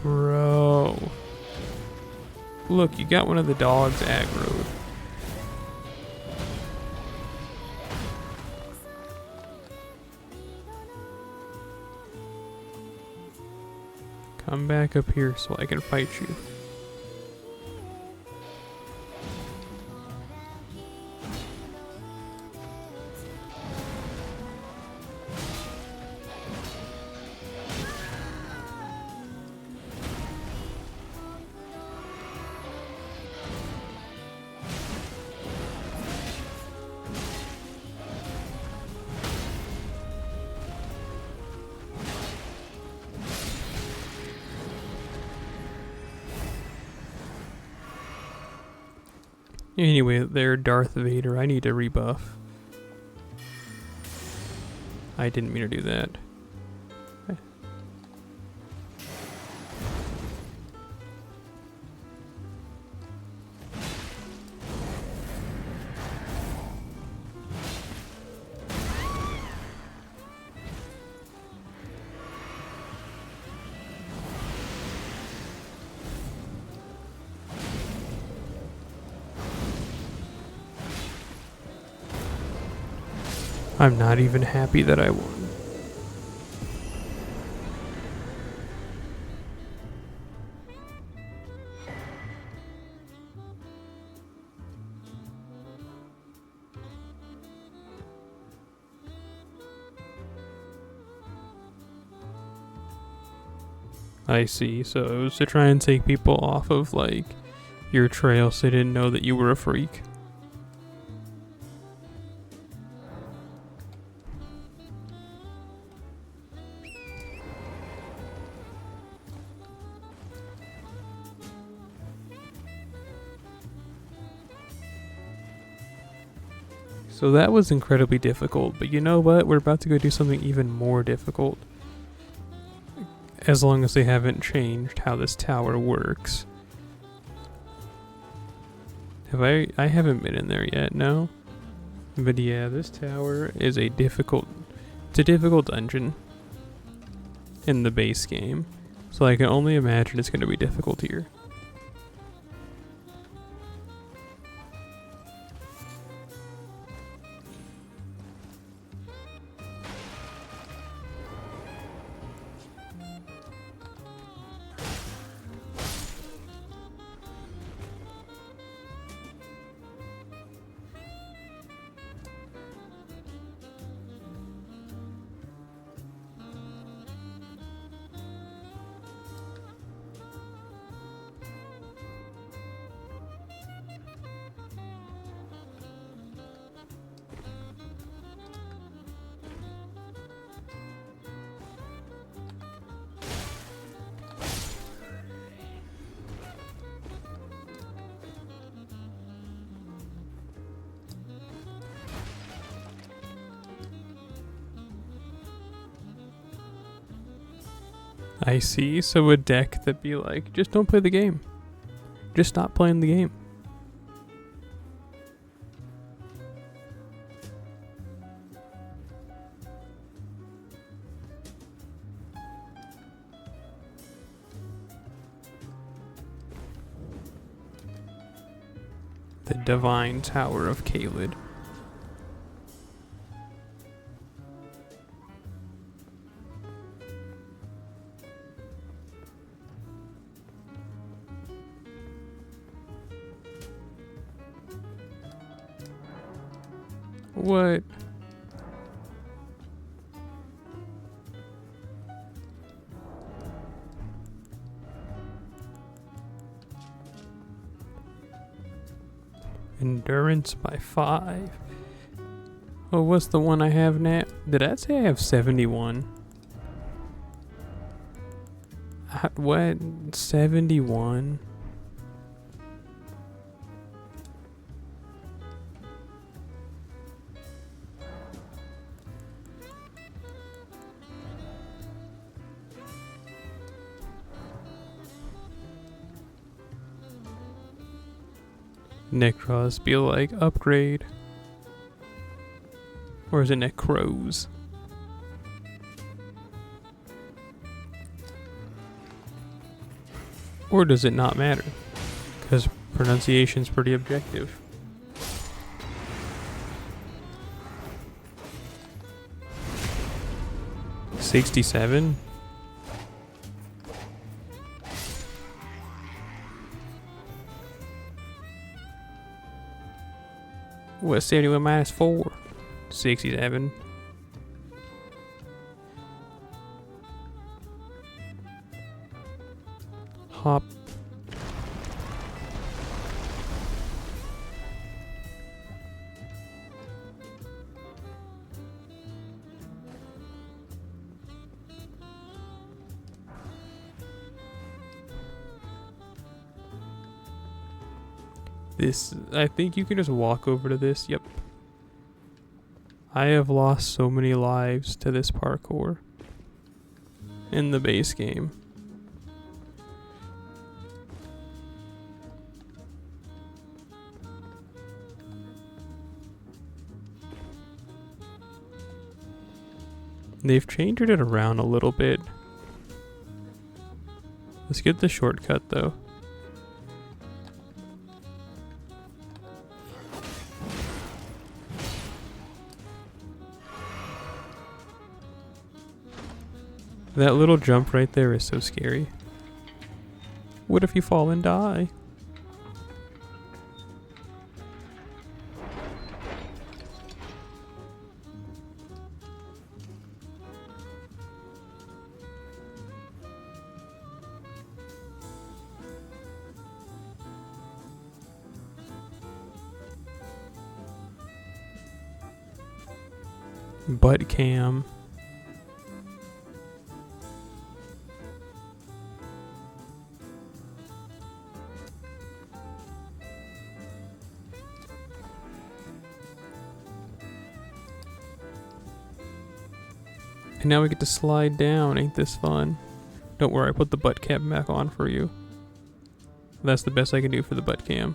Bro. Look, you got one of the dogs aggroed. Come back up here so I can fight you. Anyway, there, Darth Vader, I need to rebuff. I didn't mean to do that. I'm not even happy that I won. I see, so it was to try and take people off of, like, your trail so they didn't know that you were a freak. So that was incredibly difficult, but you know what? We're about to go do something even more difficult. As long as they haven't changed how this tower works. I haven't been in there yet, no? But yeah, this tower is it's a difficult dungeon in the base game. So I can only imagine it's going to be difficult here. I see. So a deck that'd be like, just don't play the game. Just stop playing the game. The Divine Tower of Kaled. What? Endurance by 5. Oh, what's the one I have now? Did I say I have 71? What? 71? Necros be like upgrade. Or is it Necros? Or does it not matter? Because pronunciation's pretty objective. $67? What, 71 minus 4? 67. Hop. This, I think you can just walk over to this. Yep. I have lost so many lives to this parkour in the base game. They've changed it around a little bit. Let's get the shortcut though. That little jump right there is so scary. What if you fall and die? Butt cam. And now we get to slide down. Ain't this fun? Don't worry, I put the butt cam back on for you. That's the best I can do for the butt cam.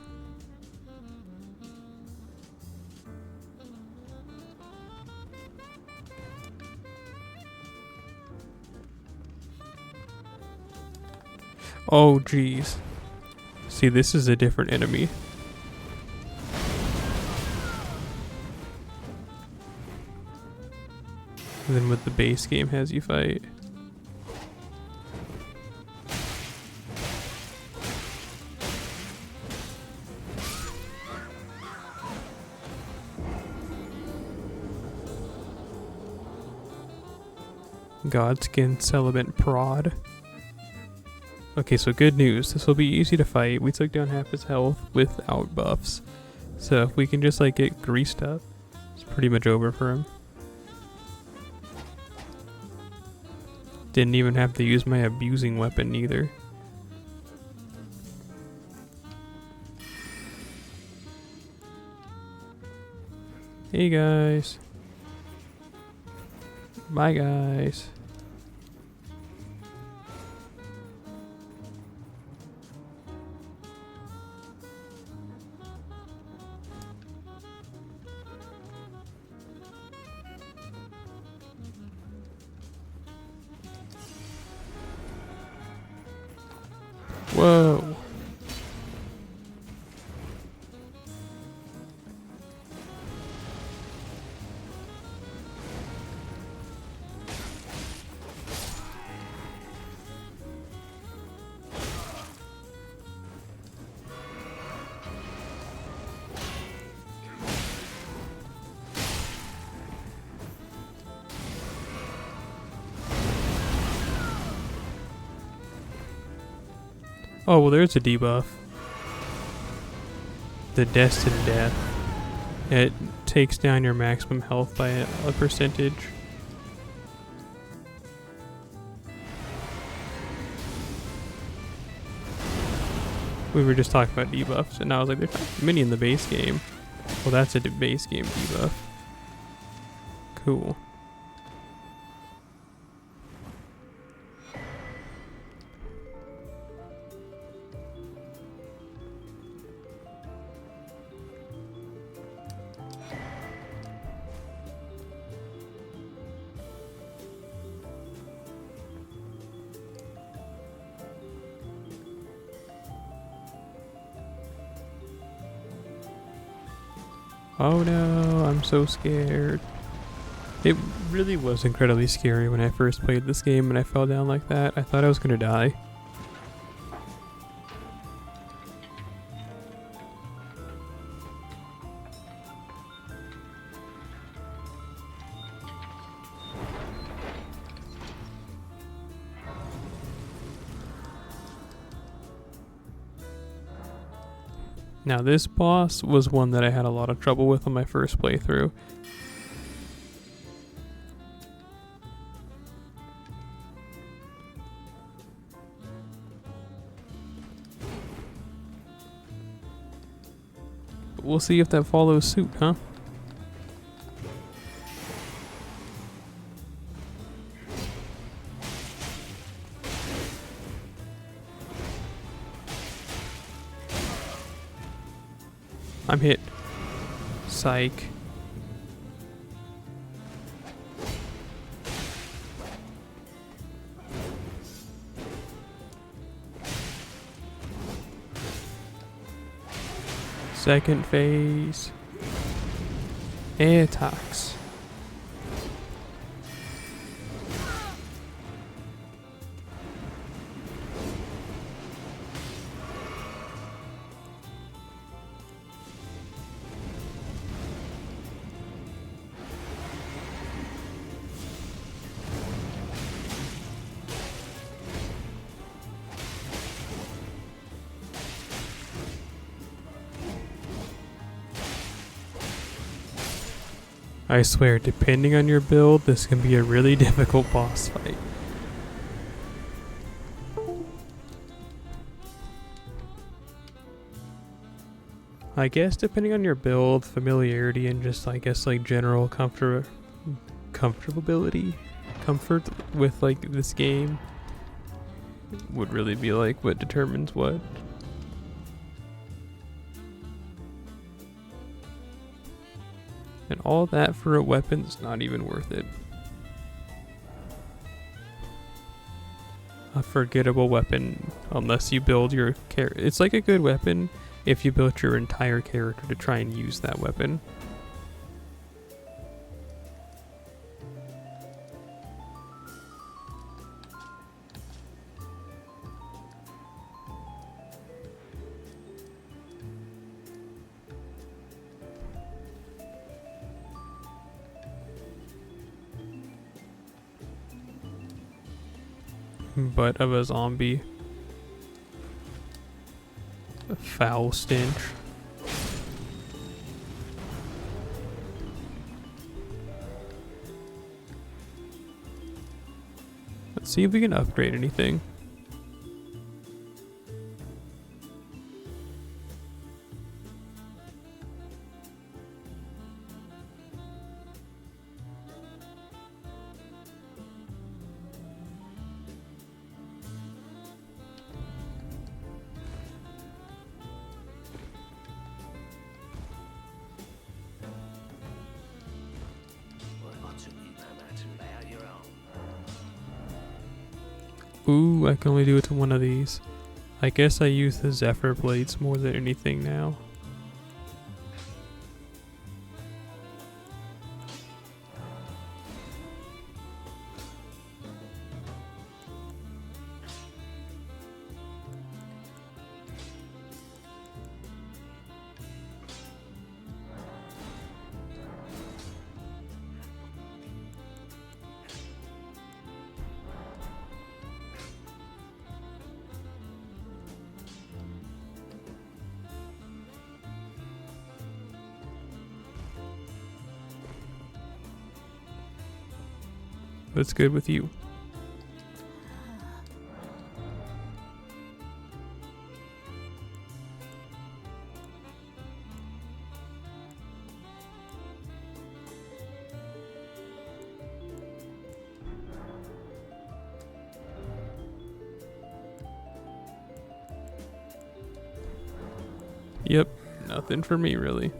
Oh, geez. See, this is a different enemy. Than what the base game has you fight. Godskin Celibate Prod. Okay, so good news. This will be easy to fight. We took down half his health without buffs. So if we can just like get greased up, it's pretty much over for him. Didn't even have to use my abusing weapon either. Hey guys. Bye guys. Whoa. Oh, well, there's a debuff. The Destined Death. It takes down your maximum health by a percentage. We were just talking about debuffs, and I was like, there's not many in the base game. Well, that's a base game debuff. Cool. Oh no, I'm so scared. It really was incredibly scary when I first played this game and I fell down like that. I thought I was gonna die. Now this boss was one that I had a lot of trouble with on my first playthrough. But we'll see if that follows suit, huh? I'm hit. Psych. Second phase. Air attacks. I swear, depending on your build, this can be a really difficult boss fight. I guess depending on your build, familiarity, and just I guess like general comfort with like this game would really be like what determines what. And all that for a weapon's not even worth it. A forgettable weapon, unless you build your character. It's like a good weapon if you built your entire character to try and use that weapon. But of a zombie. A foul stench. Let's see if we can upgrade anything. Ooh, I can only do it to one of these. I guess I use the Zephyr blades more than anything now. What's good with you? Yep, nothing for me really.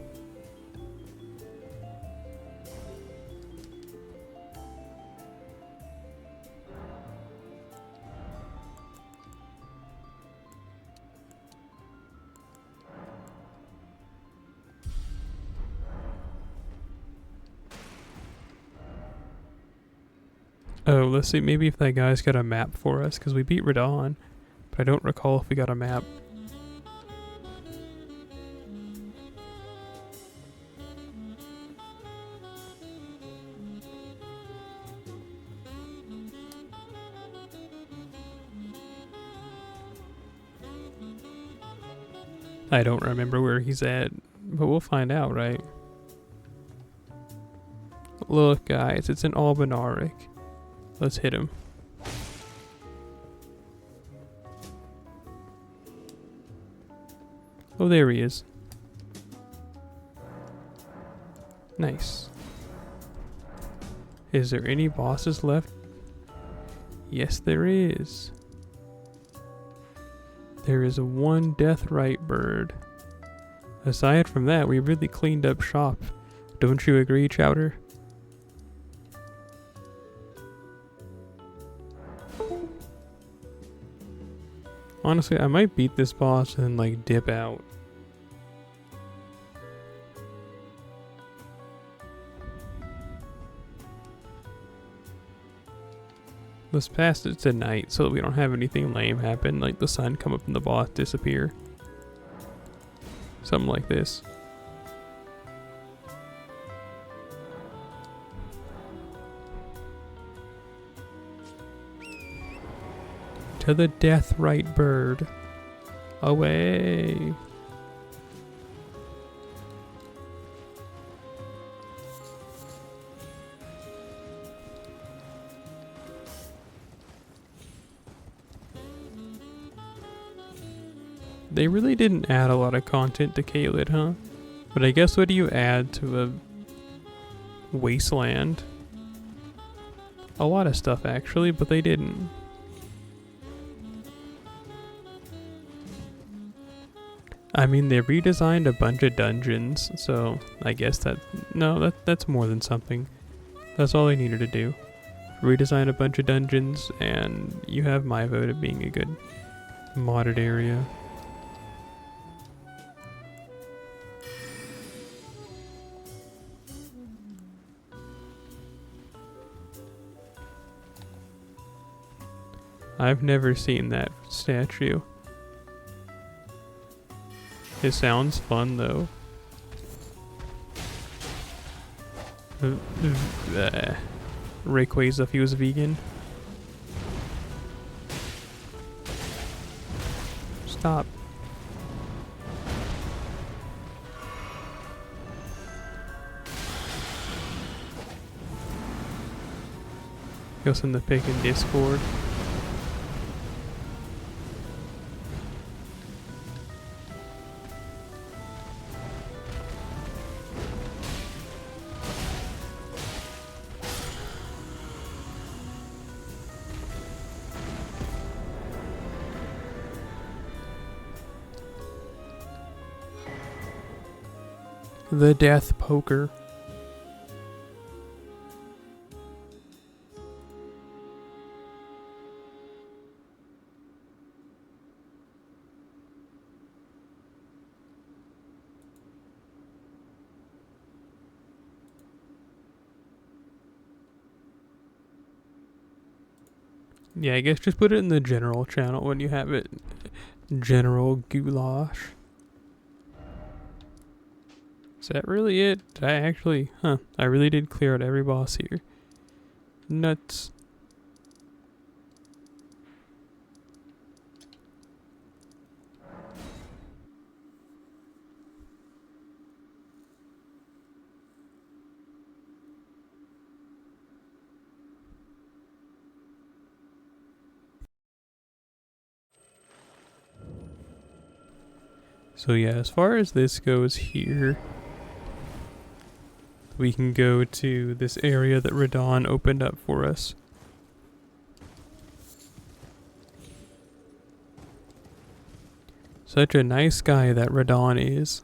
Oh, let's see, maybe if that guy's got a map for us, because we beat Radon, but I don't recall if we got a map. I don't remember where he's at, but we'll find out, right? Look, guys, it's an Albinauric. Let's hit him. Oh, there he is. Nice. Is there any bosses left? Yes, there is. There is one Deathrite bird. Aside from that, we really cleaned up shop. Don't you agree, Chowder? Honestly, I might beat this boss and like dip out. Let's pass it tonight so that we don't have anything lame happen, like the sun come up and the boss disappear. Something like this. To the Deathrite bird. Away. They really didn't add a lot of content to Caelid, huh? But I guess what do you add to a wasteland? A lot of stuff actually, but they didn't. I mean, they redesigned a bunch of dungeons, so I guess that's more than something. That's all they needed to do. Redesign a bunch of dungeons, and you have my vote of being a good modded area. I've never seen that statue. It sounds fun though. Rayquaza if he was vegan. Stop. Goes in the pick in Discord. The Death Poker. Yeah, I guess just put it in the general channel when you have it. General goulash. Is that really it? Did I actually... Huh. I really did clear out every boss here. Nuts. So yeah, as far as this goes here, we can go to this area that Radon opened up for us. Such a nice guy that Radon is.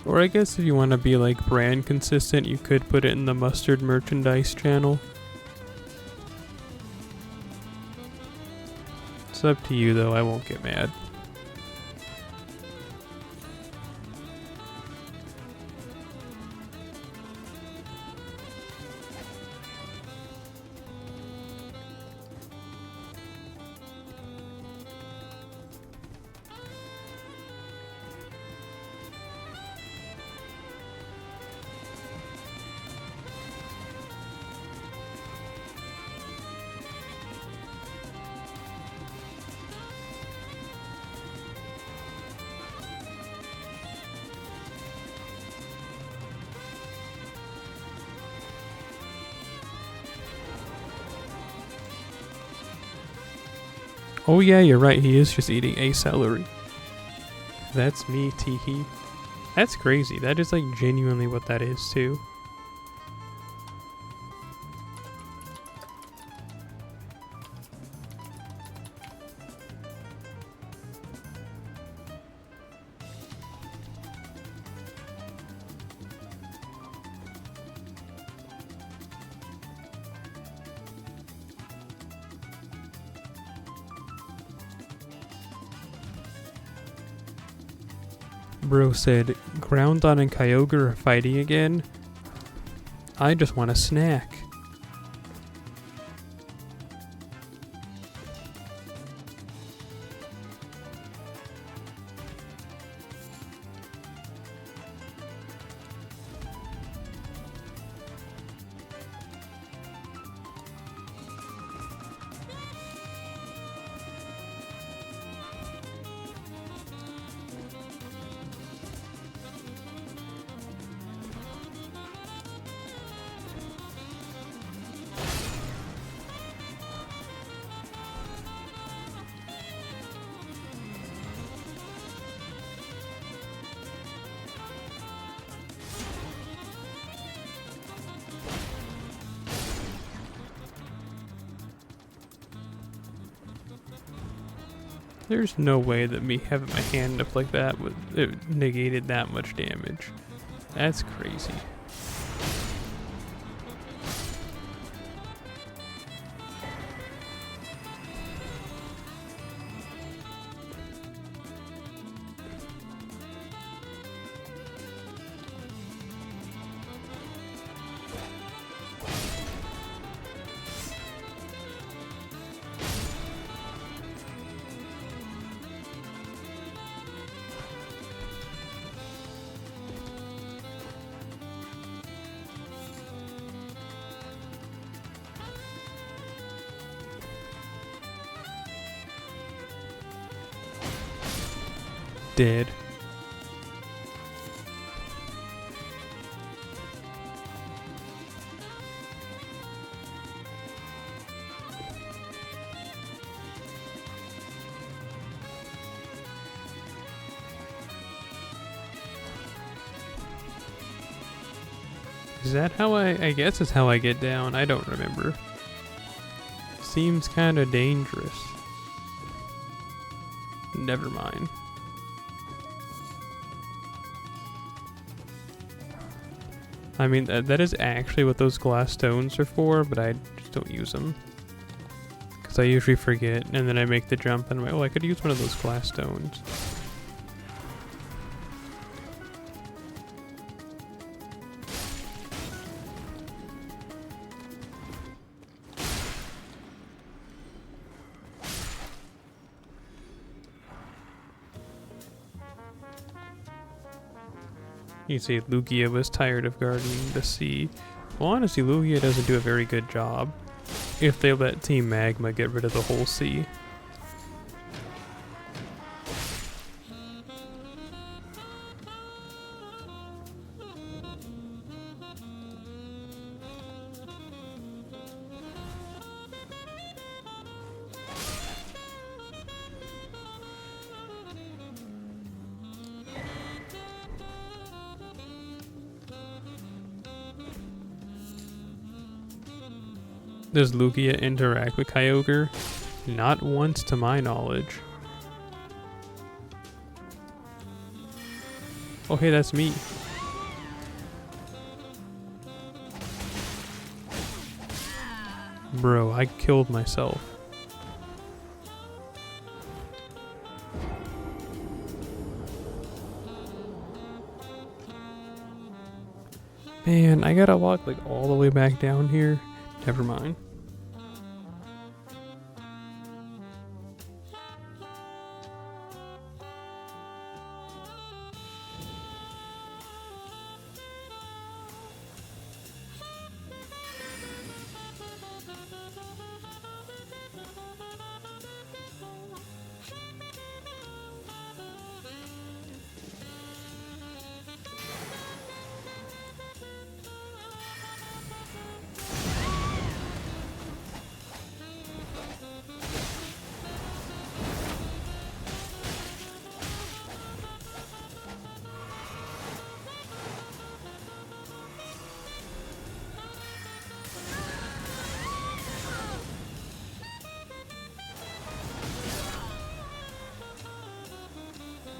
Or I guess if you want to be like brand consistent, you could put it in the mustard merchandise channel. It's up to you though, I won't get mad. Oh yeah, you're right, he is just eating a celery. That's me, teehee. That's crazy, that is like genuinely what that is too. Bro said, Groundon and Kyogre are fighting again? I just want a snack. There's no way that me having my hand up like that would it negated that much damage. That's crazy. Dead. Is that how I guess it's how I get down. I don't remember. Seems kind of dangerous. Never mind. I mean, that is actually what those glass stones are for, but I just don't use them. Because I usually forget, and then I make the jump, and I'm like, oh, I could use one of those glass stones. You see, Lugia was tired of guarding the sea. Well, honestly, Lugia doesn't do a very good job if they let Team Magma get rid of the whole sea. Does Lugia interact with Kyogre? Not once to my knowledge. Oh hey, that's me. Bro, I killed myself. Man, I gotta walk like all the way back down here. Never mind.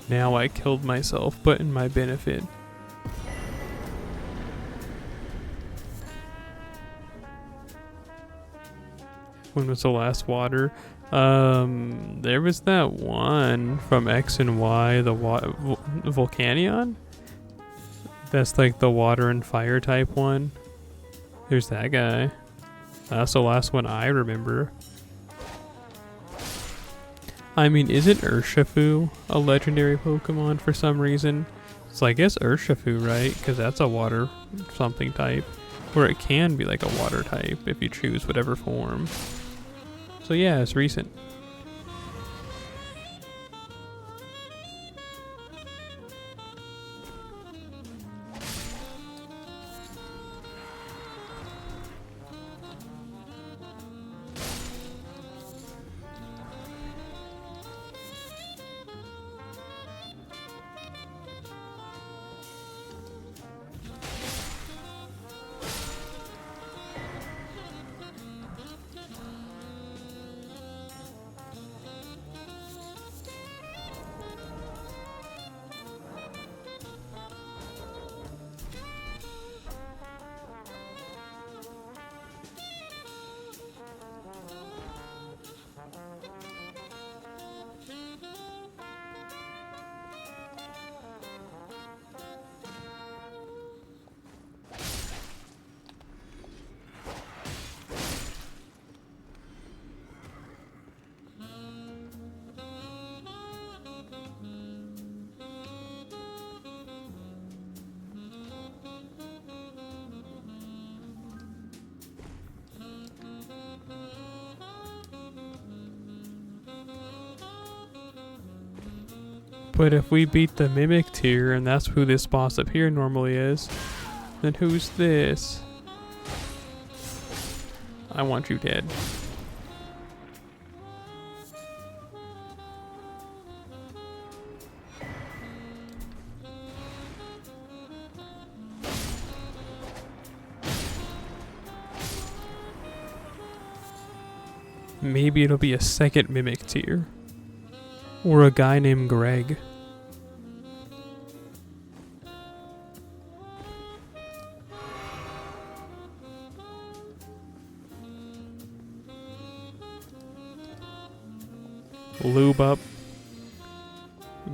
Now I killed myself, but in my benefit. When was the last water? There was that one from X and Y, the Volcanion? That's like the water and fire type one. There's that guy. That's the last one I remember. I mean, isn't Urshifu a legendary Pokemon for some reason? So I guess Urshifu, right? Because that's a water something type. Or it can be like a water type if you choose whatever form. So yeah, it's recent. But if we beat the Mimic tier, and that's who this boss up here normally is, then who's this? I want you dead. Maybe it'll be a second Mimic tier. Or a guy named Greg. Lube up.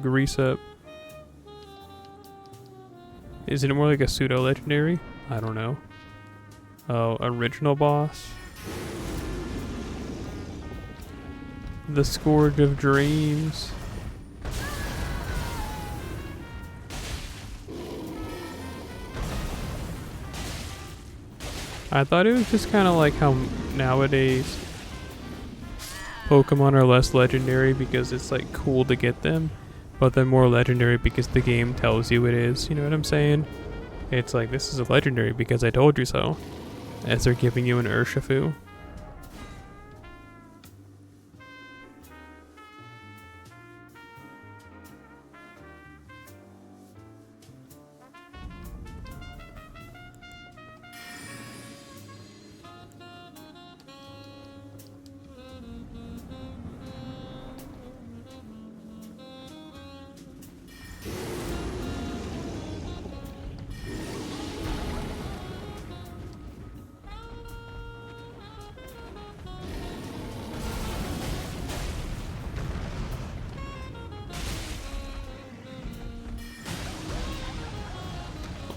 Grease up. Isn't it more like a pseudo-legendary? I don't know. Oh, original boss. The Scourge of Dreams. I thought it was just kind of like how nowadays Pokemon are less legendary because it's like cool to get them, but they're more legendary because the game tells you it is. You know what I'm saying? It's like, this is a legendary because I told you so, as they're giving you an Urshifu.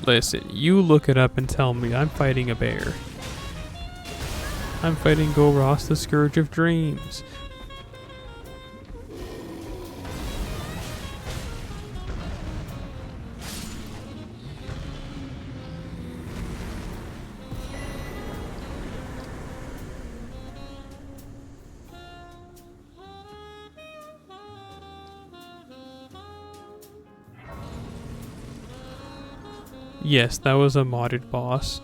Listen, you look it up and tell me I'm fighting a bear. I'm fighting Goros, the Scourge of Dreams. Yes, that was a modded boss.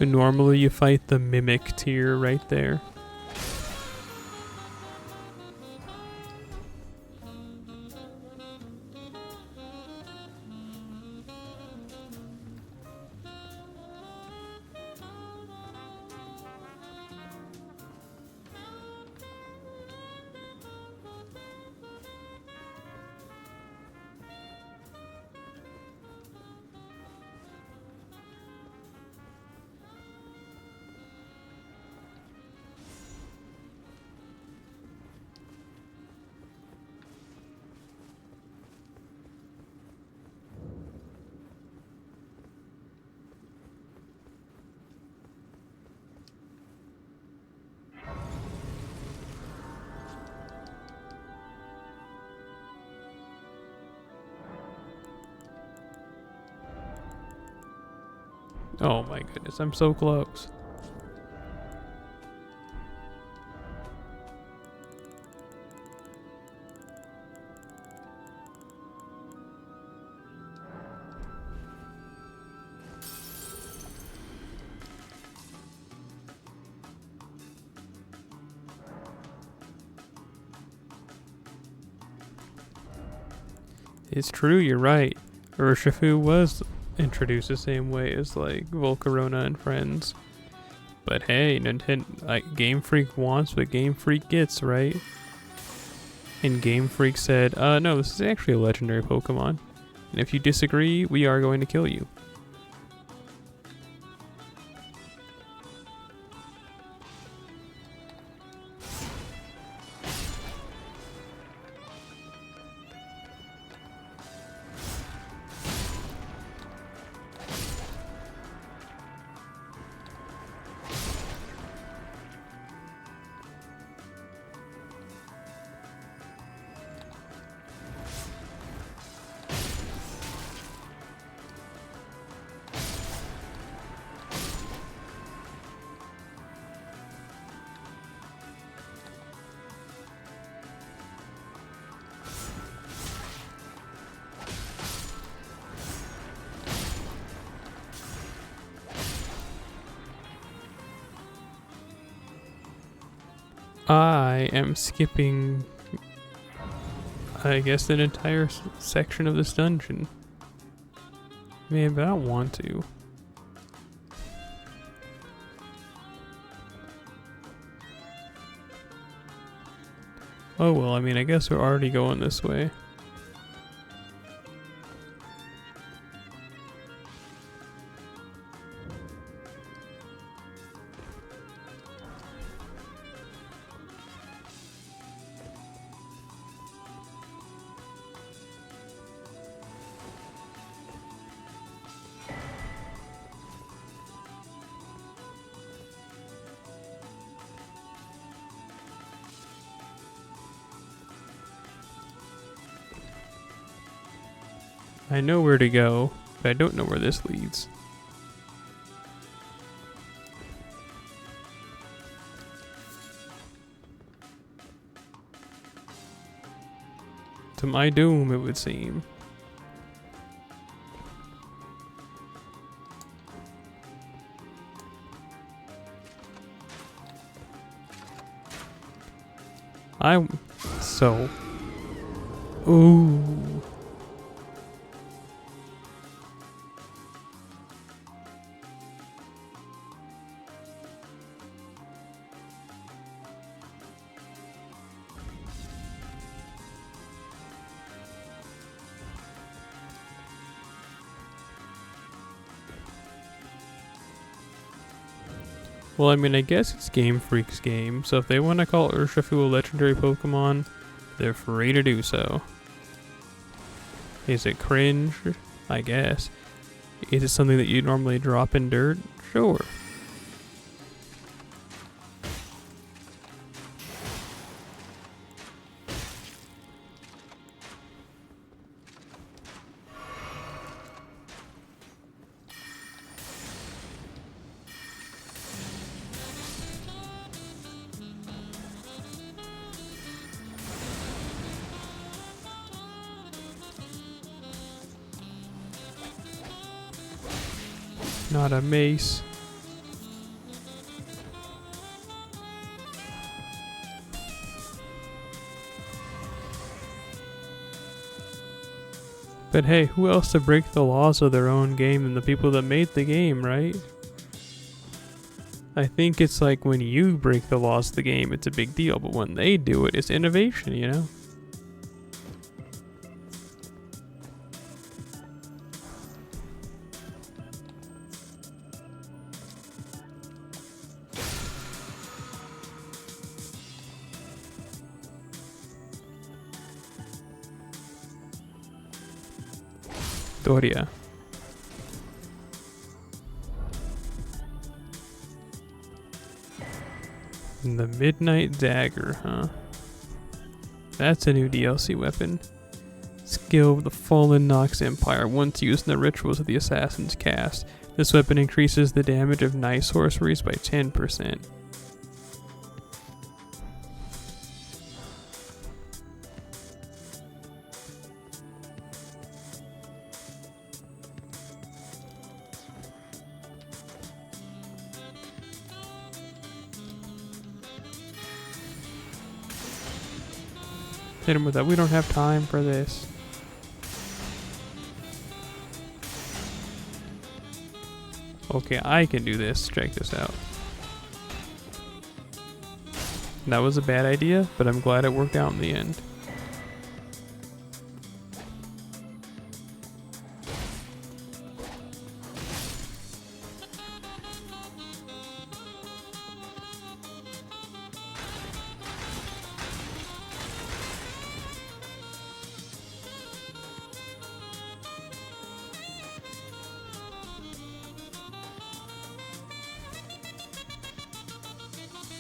And normally you fight the Mimic tier right there. Oh my goodness, I'm so close. It's true, you're right. Urshifu was introduced the same way as like Volcarona and friends. But hey, Nintendo, like, Game Freak wants what Game Freak gets, right? And Game Freak said, no, this is actually a legendary Pokemon. And if you disagree, we are going to kill you. I am skipping, I guess, an entire section of this dungeon. Man, but I don't want to. Oh well, I mean, I guess we're already going this way. I know where to go, but I don't know where this leads. To my doom, it would seem. So. Ooh. Well, I mean, I guess it's Game Freak's game, so if they want to call Urshifu a legendary Pokemon, they're free to do so. Is it cringe? I guess. Is it something that you normally drop in dirt? Sure. Not a mace. But hey, who else to break the laws of their own game than the people that made the game, right? I think it's like when you break the laws of the game, it's a big deal, but when they do it, it's innovation, you know? Doria. The Midnight Dagger, huh? That's a new DLC weapon. Skill of the Fallen Nox Empire, once used in the rituals of the Assassin's Cast. This weapon increases the damage of night sorceries by 10%. Hit him with that. We don't have time for this. Okay, I can do this. Check this out. That was a bad idea, but I'm glad it worked out in the end.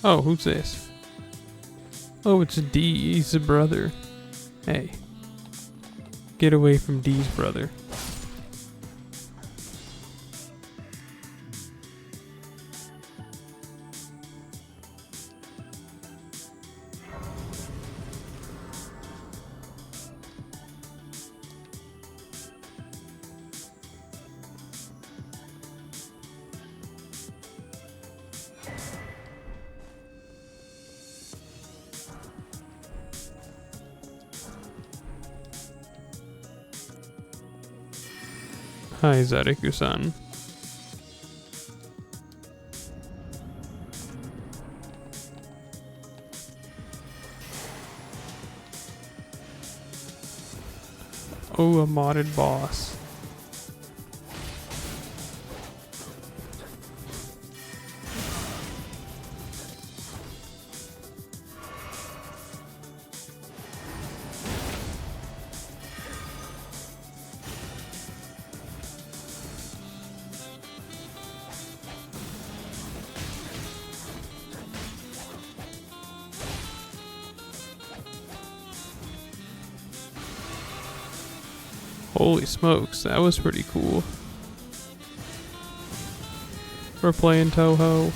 Oh, who's this? Oh, it's D's brother. Hey. Get away from D's brother. Hi, Zariku-san. Oh, a modded boss. Holy smokes, that was pretty cool. We're playing Toho.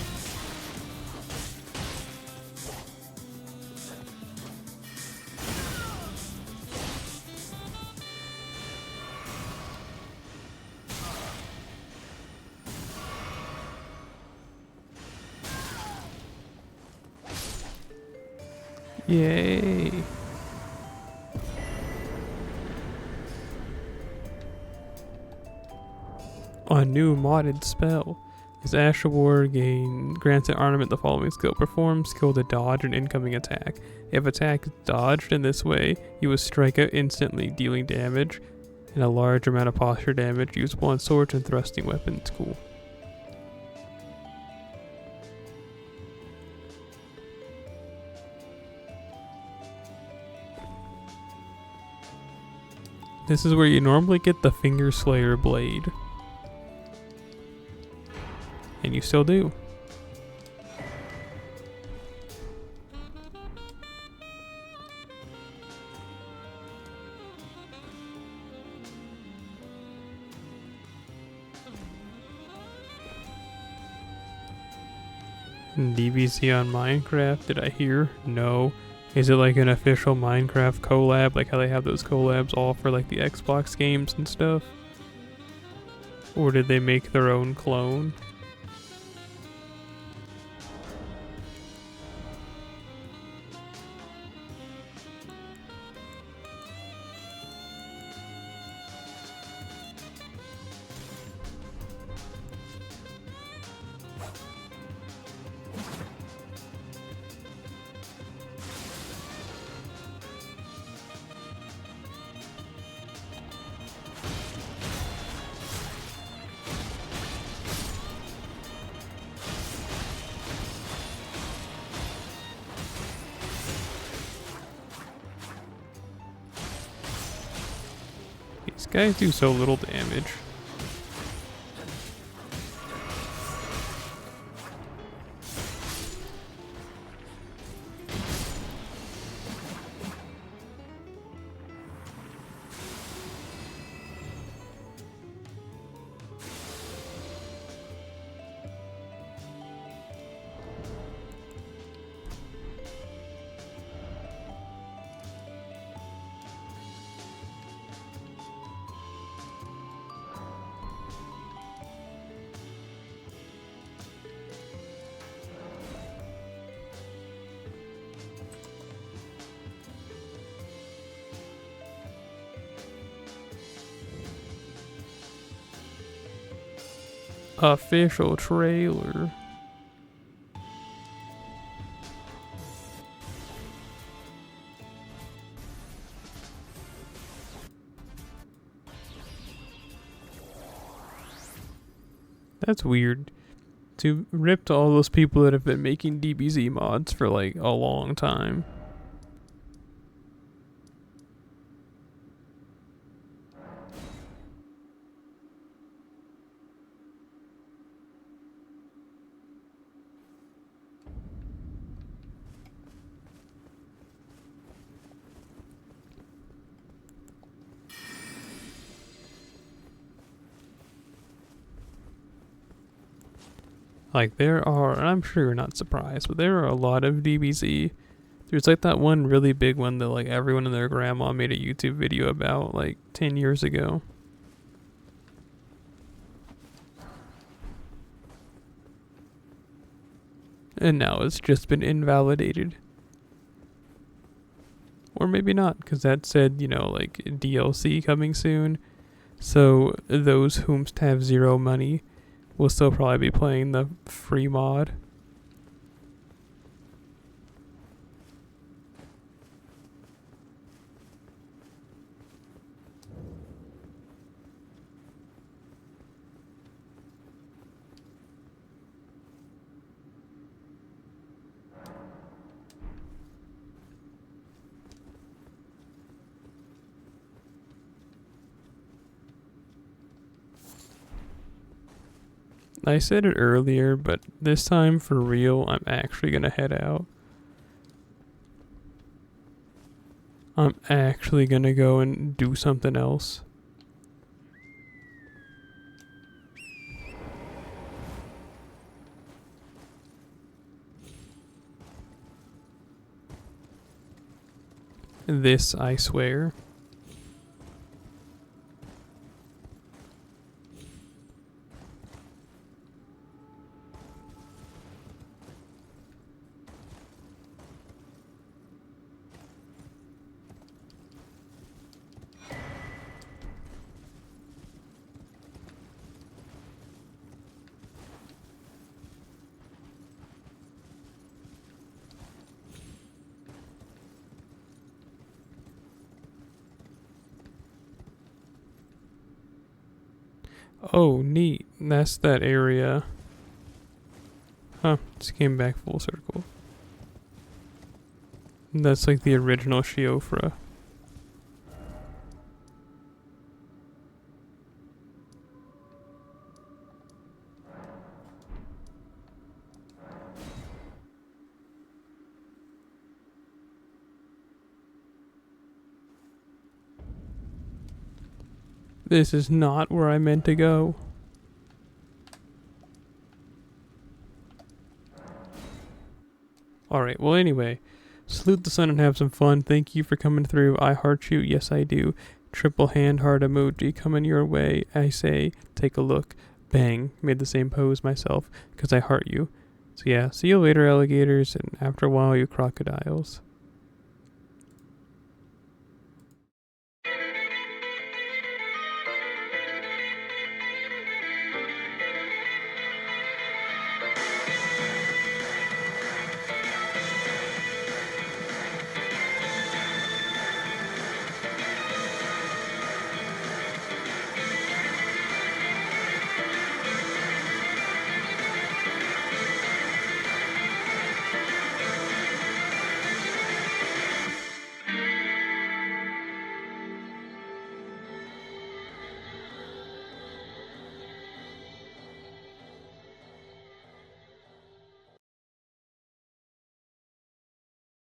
Yay. A new modded spell. His Asher War grants an ornament the following skill. Perform skill to dodge an incoming attack. If attack is dodged in this way, you will strike out instantly, dealing damage and a large amount of posture damage usable on swords and thrusting weapons. Cool. This is where you normally get the Finger Slayer blade. And you still do. DBC on Minecraft, did I hear? No. Is it like an official Minecraft collab, like how they have those collabs all for like the Xbox games and stuff? Or did they make their own clone? These guys do so little damage. Official trailer. That's weird. To rip to all those people that have been making DBZ mods for like a long time. Like there are, and I'm sure you're not surprised, but there are a lot of DBZ. There's like that one really big one that like everyone and their grandma made a YouTube video about like 10 years ago. And now it's just been invalidated. Or maybe not, because that said, you know, like DLC coming soon. So those whom have zero money will still probably be playing the free mod. I said it earlier, but this time for real, I'm actually gonna head out. I'm actually gonna go and do something else. This, I swear. Oh, neat. That's that area. Huh, just came back full circle. That's like the original Shiofra. This is not where I meant to go. Alright, well anyway, salute the sun and have some fun. Thank you for coming through. I heart you, yes I do. Triple hand heart emoji coming your way. I say, take a look. Bang, made the same pose myself, because I heart you. So yeah, see you later alligators, and after a while you crocodiles.